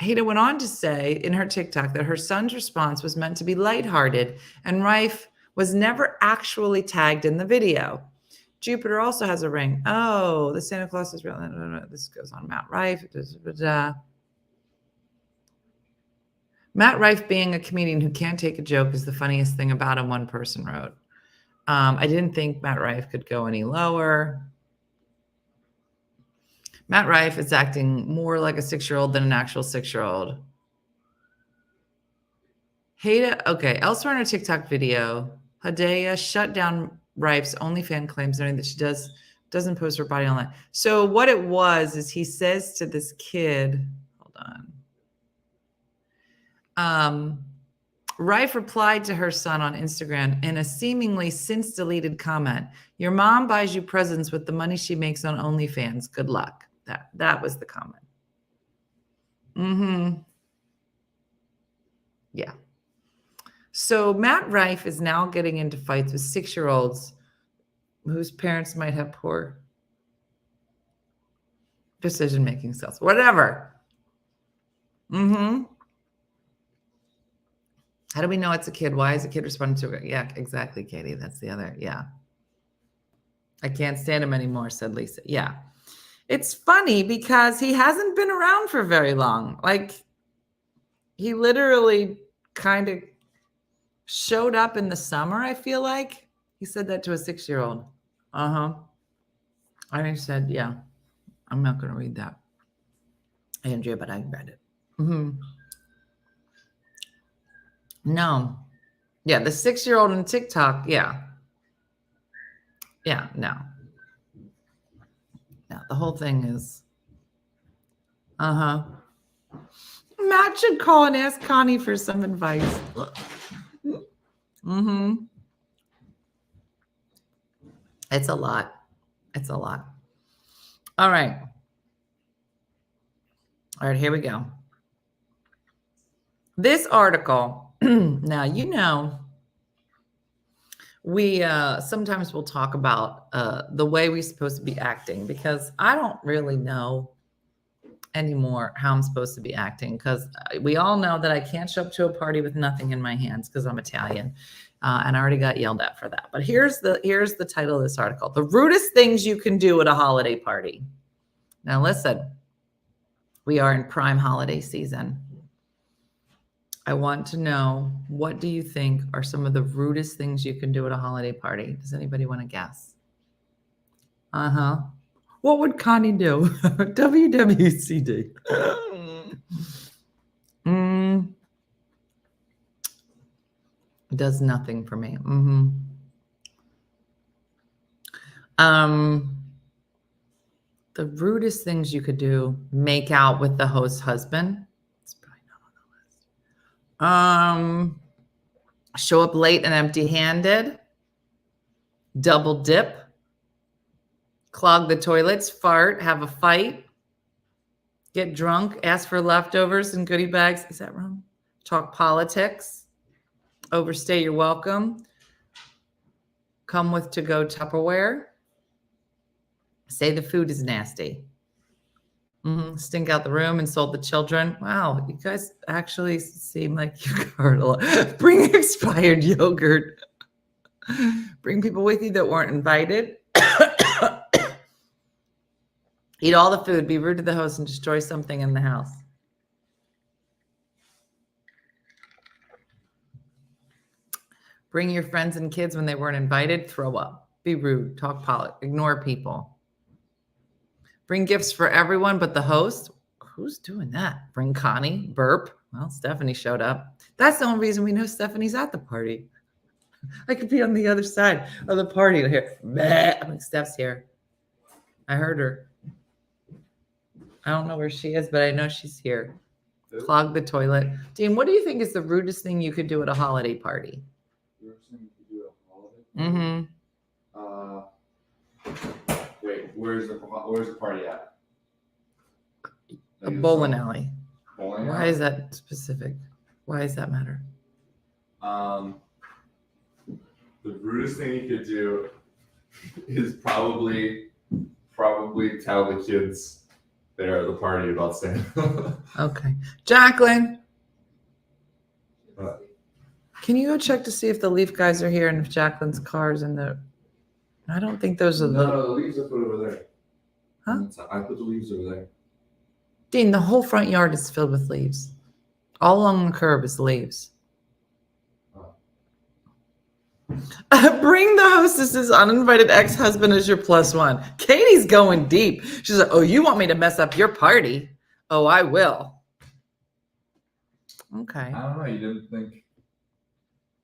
Speaker 1: went on to say in her TikTok that her son's response was meant to be lighthearted, and Rife was never actually tagged in the video. Jupiter also has a ring. Oh, the Santa Claus is real. No. This goes on Matt Rife. Matt Rife, being a comedian who can't take a joke, is the funniest thing about him, one person wrote. I didn't think Matt Rife could go any lower. Matt Rife is acting more like a 6-year-old than an actual 6-year-old. Hada, okay, elsewhere in her TikTok video, Hadaya shut down Rife's OnlyFans claims, noting that she doesn't post her body online. So what it was is he says to this kid, hold on. Rife replied to her son on Instagram in a seemingly since deleted comment. Your mom buys you presents with the money she makes on OnlyFans. Good luck. That was the comment. Yeah. So Matt Rife is now getting into fights with 6-year-olds whose parents might have poor decision-making skills. Whatever. How do we know it's a kid? Why is a kid responding to it? Yeah, exactly, Katie. That's the other. Yeah. I can't stand him anymore, said Lisa. Yeah. It's funny because he hasn't been around for very long. Like, he literally kind of showed up in the summer, I feel like. He said that to a 6-year-old. I said, yeah, I'm not going to read that. Andrea, but I read it. No. Yeah, the 6-year-old in TikTok, yeah. Yeah, no. No, the whole thing is, Matt should call and ask Connie for some advice. Mm-hmm. It's a lot. It's a lot. All right. All right, here we go. This article, now, you know, we sometimes will talk about the way we're supposed to be acting, because I don't really know anymore how I'm supposed to be acting, because we all know that I can't show up to a party with nothing in my hands because I'm Italian, and I already got yelled at for that. But here's the title of this article: The Rudest Things You Can Do at a Holiday Party. Now listen, we are in prime holiday season. I want to know, what do you think are some of the rudest things you can do at a holiday party? Does anybody want to guess? What would Connie do? WWCD. Does nothing for me. The rudest things you could do: make out with the host's husband. It's probably not on the list. Show up late and empty-handed. Double dip. Clog the toilets. Fart. Have a fight. Get drunk. Ask for leftovers and goodie bags. Is that wrong? Talk politics. Overstay your welcome. Come with to-go Tupperware. Say the food is nasty. Stink out the room, insult the children. Wow, you guys actually seem like you covered a lot. Bring expired yogurt. Bring people with you that weren't invited. Eat all the food. Be rude to the host and destroy something in the house. Bring your friends and kids when they weren't invited. Throw up. Be rude. Talk politics. Ignore people. Bring gifts for everyone but the host. Who's doing that? Bring Connie. Burp. Well, Stephanie showed up. That's the only reason we know Stephanie's at the party. I could be on the other side of the party to hear, I'm like, Steph's here. I heard her. I don't know where she is, but I know she's here. Clog the toilet. Dean, what do you think is the rudest thing you could do at a holiday party?
Speaker 7: Rudest thing you could do at a holiday party? Wait, where's the party at?
Speaker 1: A bowling alley.
Speaker 7: Bowling
Speaker 1: Why
Speaker 7: alley?
Speaker 1: is that specific? Why does that matter?
Speaker 7: The rudest thing you could do is probably tell the kids there at the party about Santa.
Speaker 1: Okay. Jacqueline,
Speaker 7: What?
Speaker 1: can you go check to see if the Leaf guys are here and if Jacqueline's car's in the... I don't think those are the...
Speaker 7: No, the leaves I put over there.
Speaker 1: Huh?
Speaker 7: I put the leaves over there.
Speaker 1: Dean, the whole front yard is filled with leaves. All along the curb is leaves. Bring the hostess's uninvited ex-husband as your +1. Katie's going deep. She's like, oh, you want me to mess up your party? Oh, I will. Okay.
Speaker 7: I don't know. You didn't think...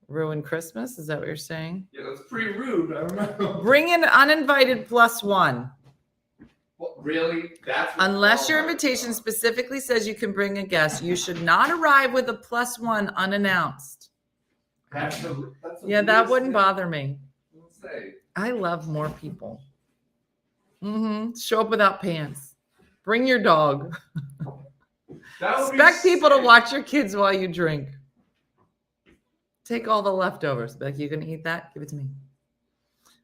Speaker 1: Ruin Christmas? Is that what you're saying?
Speaker 7: Yeah, that's pretty rude. I don't know.
Speaker 1: Bring an uninvited +1.
Speaker 7: Well, really?
Speaker 1: Unless your invitation specifically says you can bring a guest, you should not arrive with a +1 unannounced.
Speaker 7: That's
Speaker 1: Yeah, that wouldn't bother me.
Speaker 7: Let's say.
Speaker 1: I love more people. Show up without pants. Bring your dog. Expect people to watch your kids while you drink. Take all the leftovers. Like, you gonna eat that? Give it to me.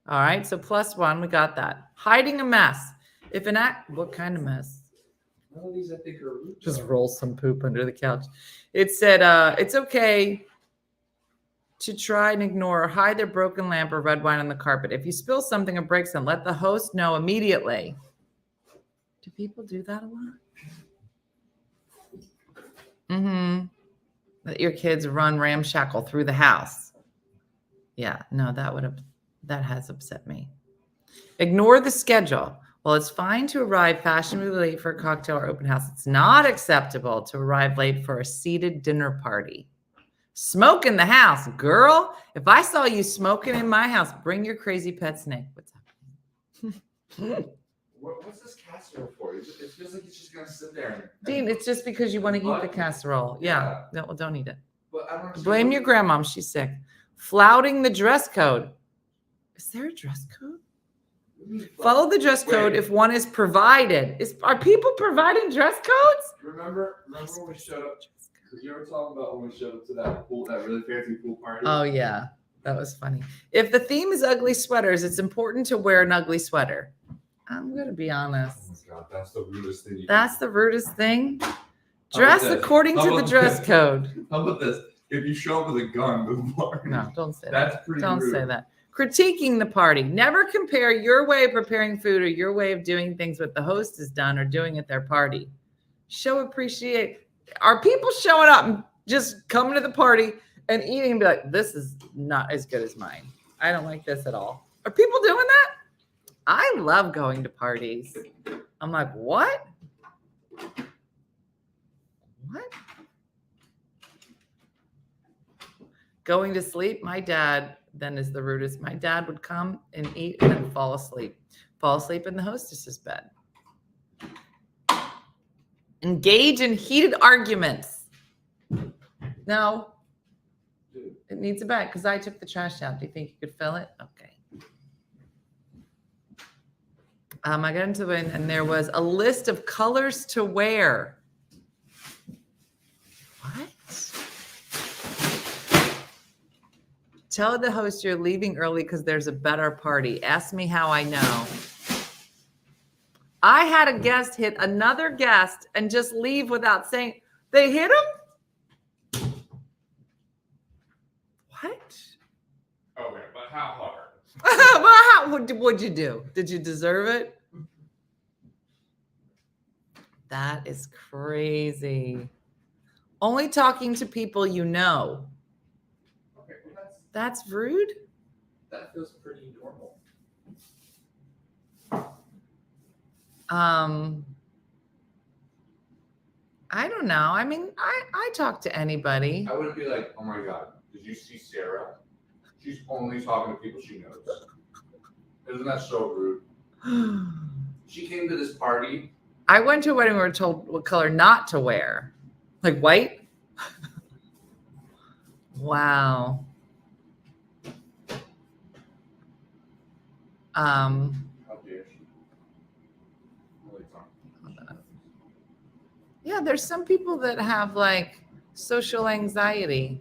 Speaker 1: All right, so +1, we got that. Hiding a mess. If an act, what kind of mess?
Speaker 7: None of these I think are rude.
Speaker 1: Just roll some poop under the couch. It said it's okay to try and ignore or hide their broken lamp or red wine on the carpet. If you spill something or break something, let the host know immediately. Do people do that a lot? Let your kids run ramshackle through the house. Yeah, no, that has upset me. Ignore the schedule. While it's fine to arrive fashionably late for a cocktail or open house, it's not acceptable to arrive late for a seated dinner party. Smoke in the house, girl. If I saw you smoking in my house, bring your crazy pet snake. What's happening?
Speaker 7: What's this casserole for? It feels like it's just gonna sit there.
Speaker 1: Dean, it's just because you want to eat the casserole. Yeah. No, well, don't eat it.
Speaker 7: But I don't
Speaker 1: Blame your grandmom. She's sick. Flouting the dress code. Is there a dress code? Follow the dress code if one is provided. Are people providing dress codes?
Speaker 7: Remember when we showed up? Because you were talking about when we showed up to that pool, that really fancy pool party.
Speaker 1: Oh yeah, that was funny. If the theme is ugly sweaters, it's important to wear an ugly sweater. I'm gonna be honest.
Speaker 7: Oh my God, that's the rudest thing.
Speaker 1: That's the rudest thing. Dress according to the dress code.
Speaker 7: How about this? If you show up with a gun to the party,
Speaker 1: No, don't say that.
Speaker 7: that's pretty
Speaker 1: Don't
Speaker 7: rude.
Speaker 1: say that. Critiquing the party. Never compare your way of preparing food or your way of doing things what the host has done or doing at their party. Show appreciate. Are people showing up and just coming to the party and eating and be like, this is not as good as mine. I don't like this at all. Are people doing that? I love going to parties. I'm like, what? What? Going to sleep. My dad then is the rudest. My dad would come and eat and then fall asleep. Fall asleep in the hostess's bed. Engage in heated arguments. No. It needs a bag because I took the trash out. Do you think you could fill it? Okay. I got into it and there was a list of colors to wear. What? Tell the host you're leaving early because there's a better party. Ask me how I know. I had a guest hit another guest and just leave without saying they hit him. What?
Speaker 7: Okay, but how hard?
Speaker 1: What'd you do? Did you deserve it? That is crazy. Only talking to people you know.
Speaker 7: Okay, well
Speaker 1: That's rude.
Speaker 7: that feels pretty normal.
Speaker 1: I don't know. I mean, I talk to anybody.
Speaker 7: I wouldn't be like, oh my God, did you see Sarah? She's only talking to people she knows. Isn't that so rude? She came to this party.
Speaker 1: I went to a wedding where we were told what color not to wear. Like white? Wow.
Speaker 7: How dare she? Really talking.
Speaker 1: Yeah, there's some people that have like social anxiety.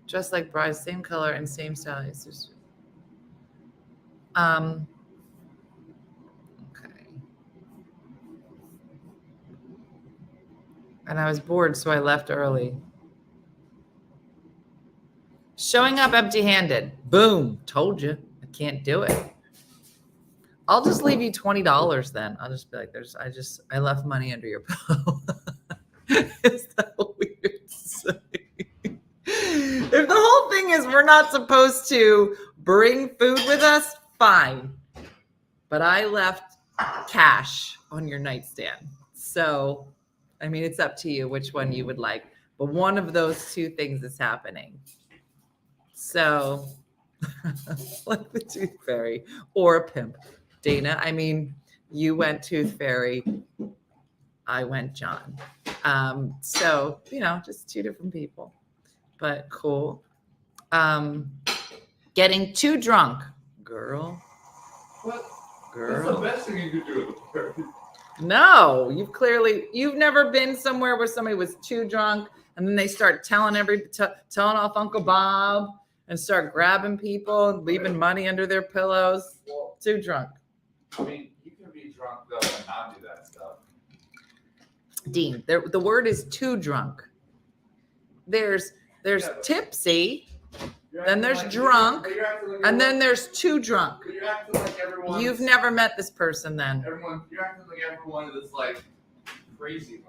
Speaker 1: Just like brides, same color and same style. It's just, okay. And I was bored, so I left early. Showing up empty-handed. Boom. Told you. I can't do it. I'll just leave you $20 then. I'll just be like, I left money under your pillow. Is that weird to say? If the whole thing is we're not supposed to bring food with us, fine. But I left cash on your nightstand. So, I mean, it's up to you which one you would like. But one of those two things is happening. So, like the tooth fairy or a pimp. Dana, I mean, you went tooth fairy. I went John. So, just two different people. But cool. Getting too drunk. Girl.
Speaker 7: What?
Speaker 1: Girl.
Speaker 7: That's the best thing you could do at the party.
Speaker 1: No, you've never been somewhere where somebody was too drunk and then they start telling off Uncle Bob and start grabbing people and leaving money under their pillows.
Speaker 7: Well,
Speaker 1: Too drunk.
Speaker 7: I mean, you can be drunk though and not do that stuff.
Speaker 1: Dean, the word is too drunk. There's tipsy, then there's drunk, and then there's too drunk.
Speaker 7: You're acting like everyone.
Speaker 1: You've never met this person then.
Speaker 7: You're acting like everyone is like crazy.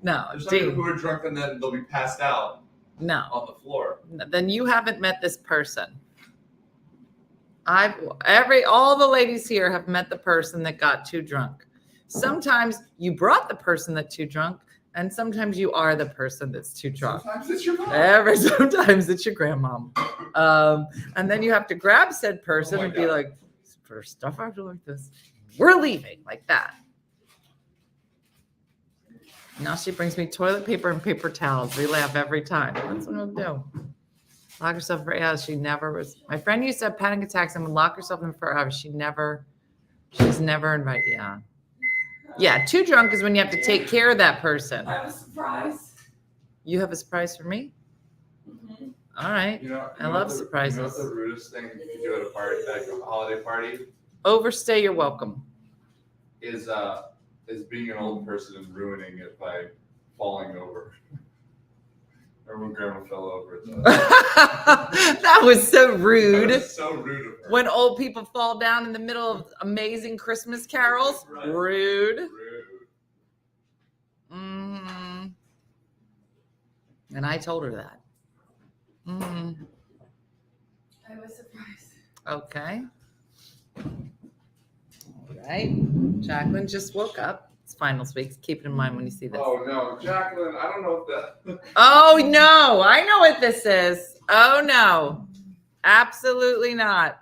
Speaker 1: No,
Speaker 7: There's some people
Speaker 1: Dean,
Speaker 7: who are drunk and then they'll be passed out
Speaker 1: no.
Speaker 7: on the floor.
Speaker 1: Then you haven't met this person. All the ladies here have met the person that got too drunk. Sometimes you brought the person that's too drunk, and sometimes you are the person that's too drunk.
Speaker 7: Sometimes it's your mom.
Speaker 1: Sometimes it's your grandmom. And then you have to grab said person and be
Speaker 7: God.
Speaker 1: like, for stuff after like this, we're leaving like that. Now she brings me toilet paper and paper towels. We laugh every time. That's what I'll do. Lock herself for she never was. My friend used to have panic attacks and would lock herself in forever. She's never invited. Yeah. Yeah, too drunk is when you have to take care of that person.
Speaker 2: I have a surprise.
Speaker 1: You have a surprise for me?
Speaker 2: Mm-hmm.
Speaker 1: All right. I love surprises.
Speaker 7: You know what the rudest thing you can do at a party, like a holiday party,
Speaker 1: Overstay your welcome.
Speaker 7: is being an old person and ruining it by falling over. Remember when Grandma fell over?
Speaker 1: That was so rude.
Speaker 7: That was so rude of her.
Speaker 1: When old people fall down in the middle of amazing Christmas carols,
Speaker 7: Right.
Speaker 1: rude.
Speaker 7: Rude.
Speaker 1: Mm-hmm. And I told her that. Mm-hmm.
Speaker 2: I have a surprise.
Speaker 1: Okay. All right. Jacqueline just woke up. It's finals week. Keep it in mind when you see this.
Speaker 7: Oh no, Jacqueline! I don't know if that.
Speaker 1: Oh no, I know what this is. Oh no, absolutely not.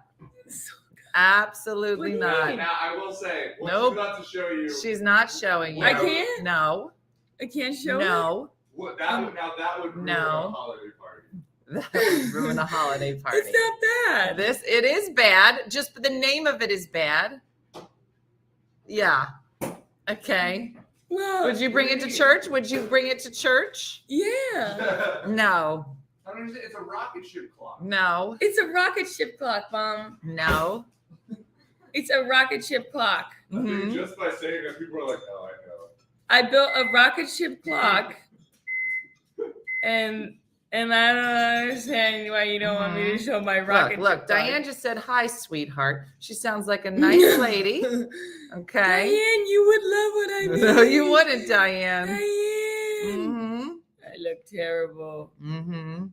Speaker 1: Absolutely not.
Speaker 7: Now I will say, what
Speaker 1: Nope.
Speaker 7: she's about to show you.
Speaker 1: She's not showing you.
Speaker 2: I can't?
Speaker 1: No.
Speaker 2: I can't show it?
Speaker 1: No.
Speaker 7: That would ruin
Speaker 1: No.
Speaker 7: a holiday party.
Speaker 1: That would ruin a holiday party.
Speaker 2: It's not bad.
Speaker 1: It is bad. Just the name of it is bad. Yeah. Okay.
Speaker 2: Well,
Speaker 1: Would you bring it to church? Would you bring it to church?
Speaker 2: yeah.
Speaker 1: No.
Speaker 7: I don't understand. It's a rocket ship clock.
Speaker 1: No.
Speaker 2: It's a rocket ship clock, Mom.
Speaker 1: No.
Speaker 2: It's a rocket ship clock.
Speaker 7: I think
Speaker 1: Mhm.
Speaker 7: just by saying that, people are like, "Oh, I know."
Speaker 2: I built a rocket ship clock, and I don't understand why you don't want me to show my rocket
Speaker 1: Look,
Speaker 2: ship
Speaker 1: Diane just said, hi, sweetheart. She sounds like a nice lady.
Speaker 2: clock.
Speaker 1: Okay.
Speaker 2: Diane, you would love what I made.
Speaker 1: No, you wouldn't, Diane.
Speaker 2: Diane.
Speaker 1: Mm-hmm.
Speaker 2: I look terrible.
Speaker 1: Mm-hmm.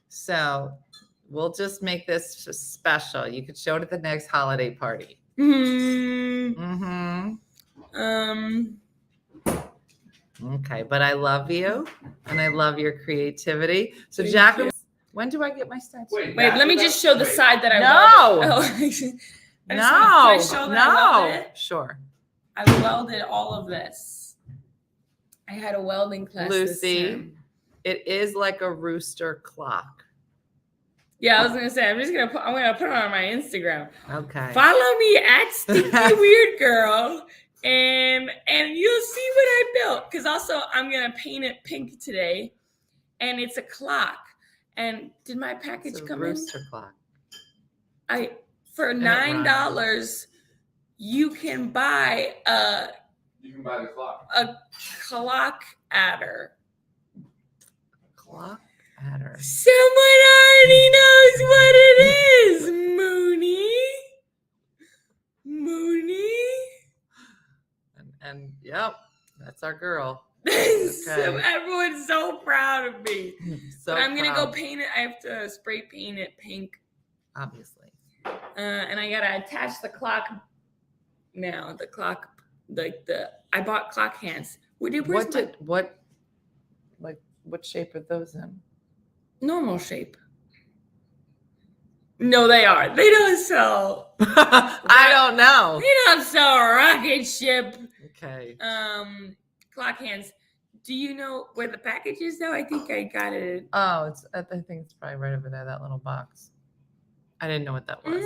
Speaker 1: So we'll just make this special. You could show it at the next holiday party.
Speaker 2: Hmm.
Speaker 1: Mm-hmm. Okay, but I love you and I love your creativity. So
Speaker 2: Thank
Speaker 1: Jacqueline,
Speaker 2: you.
Speaker 1: when do I get my stats?
Speaker 2: Wait, let me just show the side that I
Speaker 1: No.
Speaker 2: welded. Oh, I just wanna- can I show that I welded it?
Speaker 1: Sure.
Speaker 2: I welded all of this. I had a welding class this
Speaker 1: Lucy,
Speaker 2: term.
Speaker 1: it is like a rooster clock.
Speaker 2: Yeah, I was gonna say I'm gonna put it on my Instagram.
Speaker 1: Okay.
Speaker 2: Follow me at Stinky Weird Girl, and you'll see what I built. Because also I'm gonna paint it pink today, and it's a clock. And did my package
Speaker 1: It's a
Speaker 2: come
Speaker 1: rooster clock.
Speaker 2: in? For
Speaker 1: it
Speaker 2: $9, you can buy
Speaker 7: You can buy the clock.
Speaker 2: a clock adder.
Speaker 1: Clock adder.
Speaker 2: Someone already knows what it is, Mooney.
Speaker 1: And yep, that's our girl.
Speaker 2: So everyone's so proud of me.
Speaker 1: So
Speaker 2: But I'm gonna go
Speaker 1: proud,
Speaker 2: paint it. I have to spray paint it pink,
Speaker 1: obviously.
Speaker 2: and I gotta attach the clock. Now the clock, I bought clock hands. What
Speaker 1: shape are those in?
Speaker 2: normal shape? No, they are. They don't sell.
Speaker 1: I don't know.
Speaker 2: They don't sell a rocket ship.
Speaker 1: Okay.
Speaker 2: Clock hands. Do you know where the package is though? I think I got it.
Speaker 1: Oh, I think it's probably right over there, that little box. I didn't know what that was.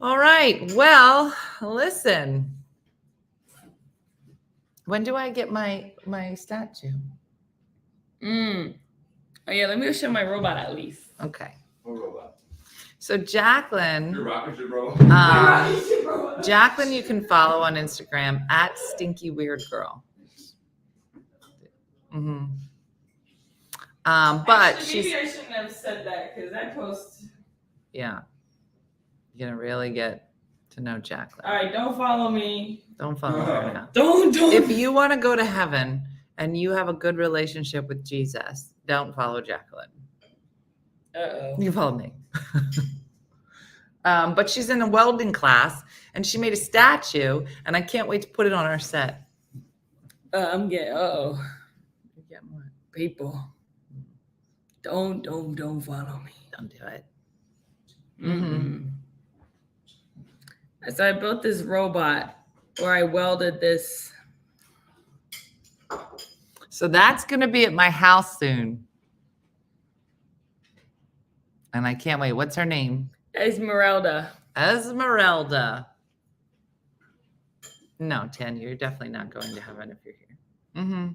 Speaker 1: All right. Well, listen. When do I get my statue?
Speaker 2: Oh yeah, let me go show my robot at least.
Speaker 1: Okay.
Speaker 7: What robot?
Speaker 1: So Jacqueline,
Speaker 7: Your rocket ship robot.
Speaker 1: Jacqueline, you can follow on Instagram at Stinky Weird Girl. Mm-hmm. But
Speaker 2: Actually, maybe
Speaker 1: she's
Speaker 2: I shouldn't have said that because I post.
Speaker 1: yeah. You're gonna really get to know Jacqueline.
Speaker 2: All right, don't follow me.
Speaker 1: Don't follow her now.
Speaker 2: Don't.
Speaker 1: If you want to go to heaven and you have a good relationship with Jesus, don't follow Jacqueline.
Speaker 2: Uh-oh.
Speaker 1: You follow me. But she's in a welding class and she made a statue and I can't wait to put it on our set.
Speaker 2: I'm getting. Uh-oh.
Speaker 1: You get what?
Speaker 2: People. Don't follow me.
Speaker 1: Don't do it.
Speaker 2: Mm-hmm. So I built this robot where I welded this
Speaker 1: So that's going to be at my house soon. And I can't wait. What's her name?
Speaker 2: Esmeralda.
Speaker 1: Esmeralda. No, Tan, you're definitely not going to heaven if you're here. Mm-hmm.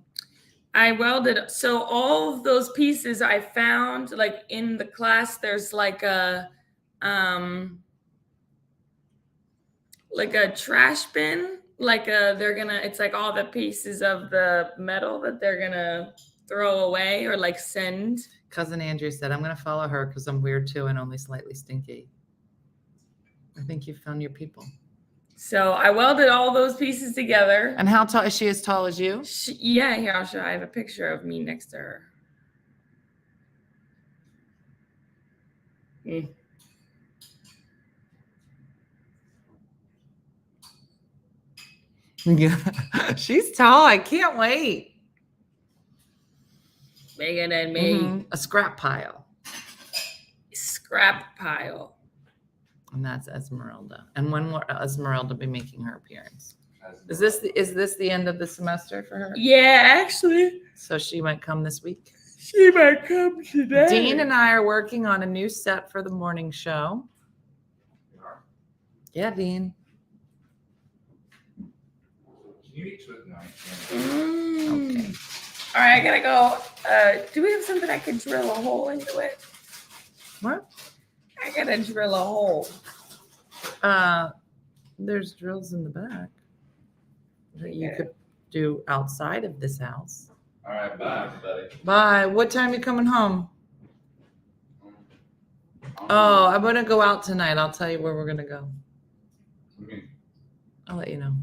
Speaker 2: I welded. So all of those pieces I found, like in the class, there's like a trash bin. It's like all the pieces of the metal that they're gonna throw away or like send.
Speaker 1: Cousin Andrew said, I'm going to follow her because I'm weird too and only slightly stinky. I think you found your people.
Speaker 2: So I welded all those pieces together.
Speaker 1: And how tall is she? As tall as you?
Speaker 2: Yeah, here, I'll show. I have a picture of me next to her. Mm.
Speaker 1: Yeah, she's tall. I can't wait.
Speaker 2: Bigger than me.
Speaker 1: Mm-hmm. A scrap pile.
Speaker 2: Scrap pile.
Speaker 1: And that's Esmeralda. And when will Esmeralda be making her appearance? Is this the end of the semester for her?
Speaker 2: Yeah, actually.
Speaker 1: So she might come this week.
Speaker 2: She might come today.
Speaker 1: Dean and I are working on a new set for the morning show. Yeah, Dean.
Speaker 7: You eat tonight.
Speaker 1: Okay.
Speaker 2: All right, I gotta go. Do we have something I can drill a hole into it?
Speaker 1: What?
Speaker 2: I gotta drill a hole.
Speaker 1: There's drills in the back that you could do outside of this house.
Speaker 7: All right, bye, everybody.
Speaker 1: Bye. What time you coming home? Oh, I'm gonna go out tonight. I'll tell you where we're gonna go.
Speaker 7: What do you mean?
Speaker 1: I'll let you know.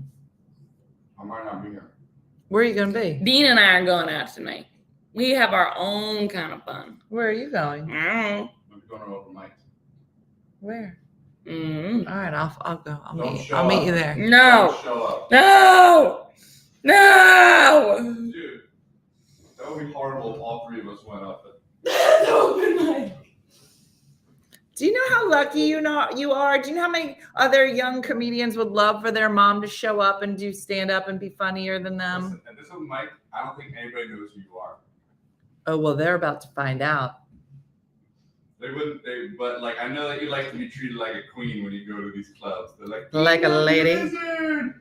Speaker 7: I might not be here.
Speaker 1: Where are you gonna be?
Speaker 2: Dean and I are going out tonight. We have our own kind of fun.
Speaker 1: Where are you going?
Speaker 2: Mm-hmm.
Speaker 7: I'm going to open mic.
Speaker 1: Where?
Speaker 2: Mm-hmm.
Speaker 1: All right, I'll go.
Speaker 7: Don't
Speaker 1: I'll
Speaker 7: show
Speaker 1: meet
Speaker 7: up.
Speaker 1: you there.
Speaker 2: No.
Speaker 7: Don't show up.
Speaker 2: No. No.
Speaker 7: Dude, that would be horrible if all three of us went up.
Speaker 1: Do you know how lucky you are? Do you know how many other young comedians would love for their mom to show up and do stand up and be funnier than them?
Speaker 7: Listen, at this open mic, I don't think anybody knows who you are.
Speaker 1: Oh, well, they're about to find out.
Speaker 7: But like, I know that you like to be treated like a queen when you go to these clubs. They're like
Speaker 1: Like a lady?
Speaker 7: Wizard.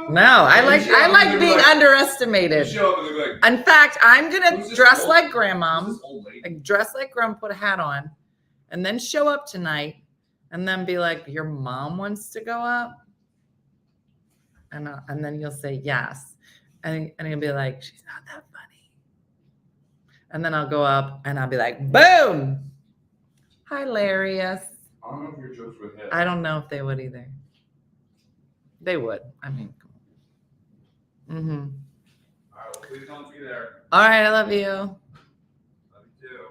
Speaker 1: No, I
Speaker 7: And
Speaker 1: like
Speaker 7: you show up and
Speaker 1: being
Speaker 7: they're like-
Speaker 1: underestimated.
Speaker 7: You show up and they're like,
Speaker 1: In fact, I'm gonna
Speaker 7: "Who's this
Speaker 1: dress
Speaker 7: old-
Speaker 1: like
Speaker 7: who's
Speaker 1: grandmom,
Speaker 7: this old lady?"
Speaker 1: like dress like grandma, put a hat on, and then show up tonight, and then be like, "Your mom wants to go up," and then you'll say yes, and you'll be like, "She's not that funny," and then I'll go up and I'll be like, "Boom, hilarious."
Speaker 7: I don't know if your jokes would hit.
Speaker 1: I don't know if they would either. They would. I mean, mm-hmm.
Speaker 7: All right, well, please don't be there.
Speaker 1: All right, I love you.
Speaker 7: Love you too.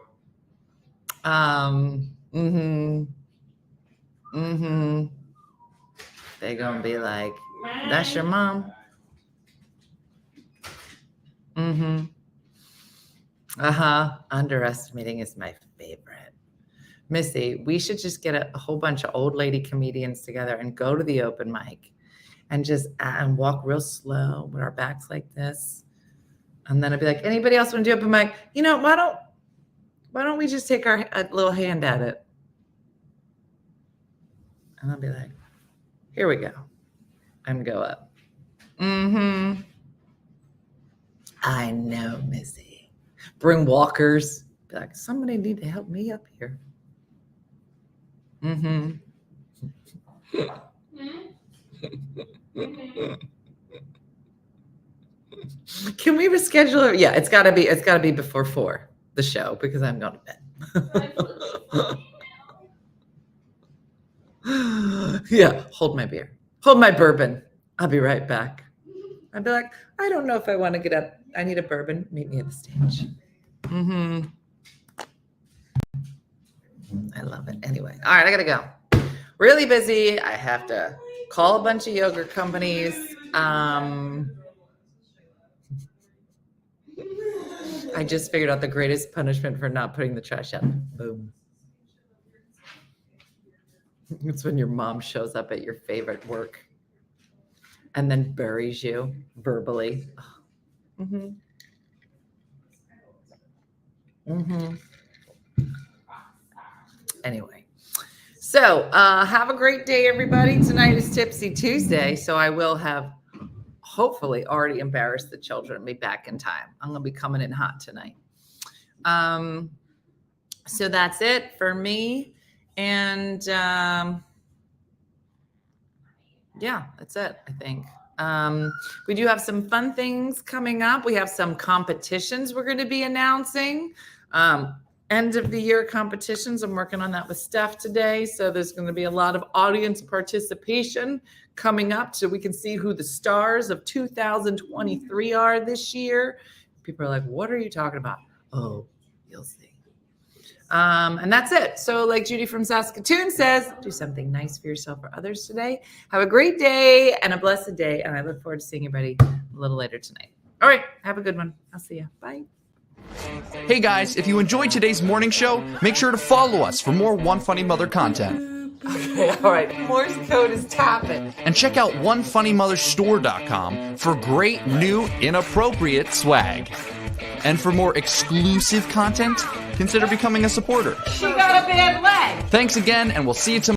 Speaker 1: They gonna be like, that's your mom. Underestimating is my favorite. Missy, we should just get a whole bunch of old lady comedians together and go to the open mic and just and walk real slow with our backs like this. And then I'd be like, anybody else want to do open mic? You know, why don't we just take a little hand at it? And I'll be like, here we go. And go up. I know, Missy. Bring walkers. Be like, somebody need to help me up here. Can we reschedule it? Yeah, it's gotta be before 4, the show, because I'm going to bed. Yeah, hold my beer. Hold my bourbon. I'll be right back. I'd be like, I don't know if I want to get up. I need a bourbon. Meet me at the stage. I love it. Anyway, all right, I gotta go. Really busy. I have to call a bunch of yogurt companies. I just figured out the greatest punishment for not putting the trash out. Boom. It's when your mom shows up at your favorite work and then buries you verbally. Mm-hmm. Anyway, so have a great day, everybody. Tonight is Tipsy Tuesday, so I will have hopefully already embarrassed the children and be back in time. I'm going to be coming in hot tonight. So that's it for me. And yeah, that's it, I think. We do have some fun things coming up. We have some competitions we're going to be announcing. End of the year competitions. I'm working on that with Steph today. So there's going to be a lot of audience participation coming up so we can see who the stars of 2023 are this year. People are like, what are you talking about? Oh, you'll see. And that's it. So like Judy from Saskatoon says, do something nice for yourself or others today. Have a great day and a blessed day. And I look forward to seeing everybody a little later tonight. All right. Have a good one. I'll see you. Bye.
Speaker 8: Hey guys, if you enjoyed today's morning show, make sure to follow us for more One Funny Mother content.
Speaker 1: Okay. All right. Morse code is tapping.
Speaker 8: And check out OneFunnyMotherStore.com for great new inappropriate swag. And for more exclusive content, consider becoming a supporter.
Speaker 1: She got a bad leg.
Speaker 8: Thanks again, and we'll see you tomorrow.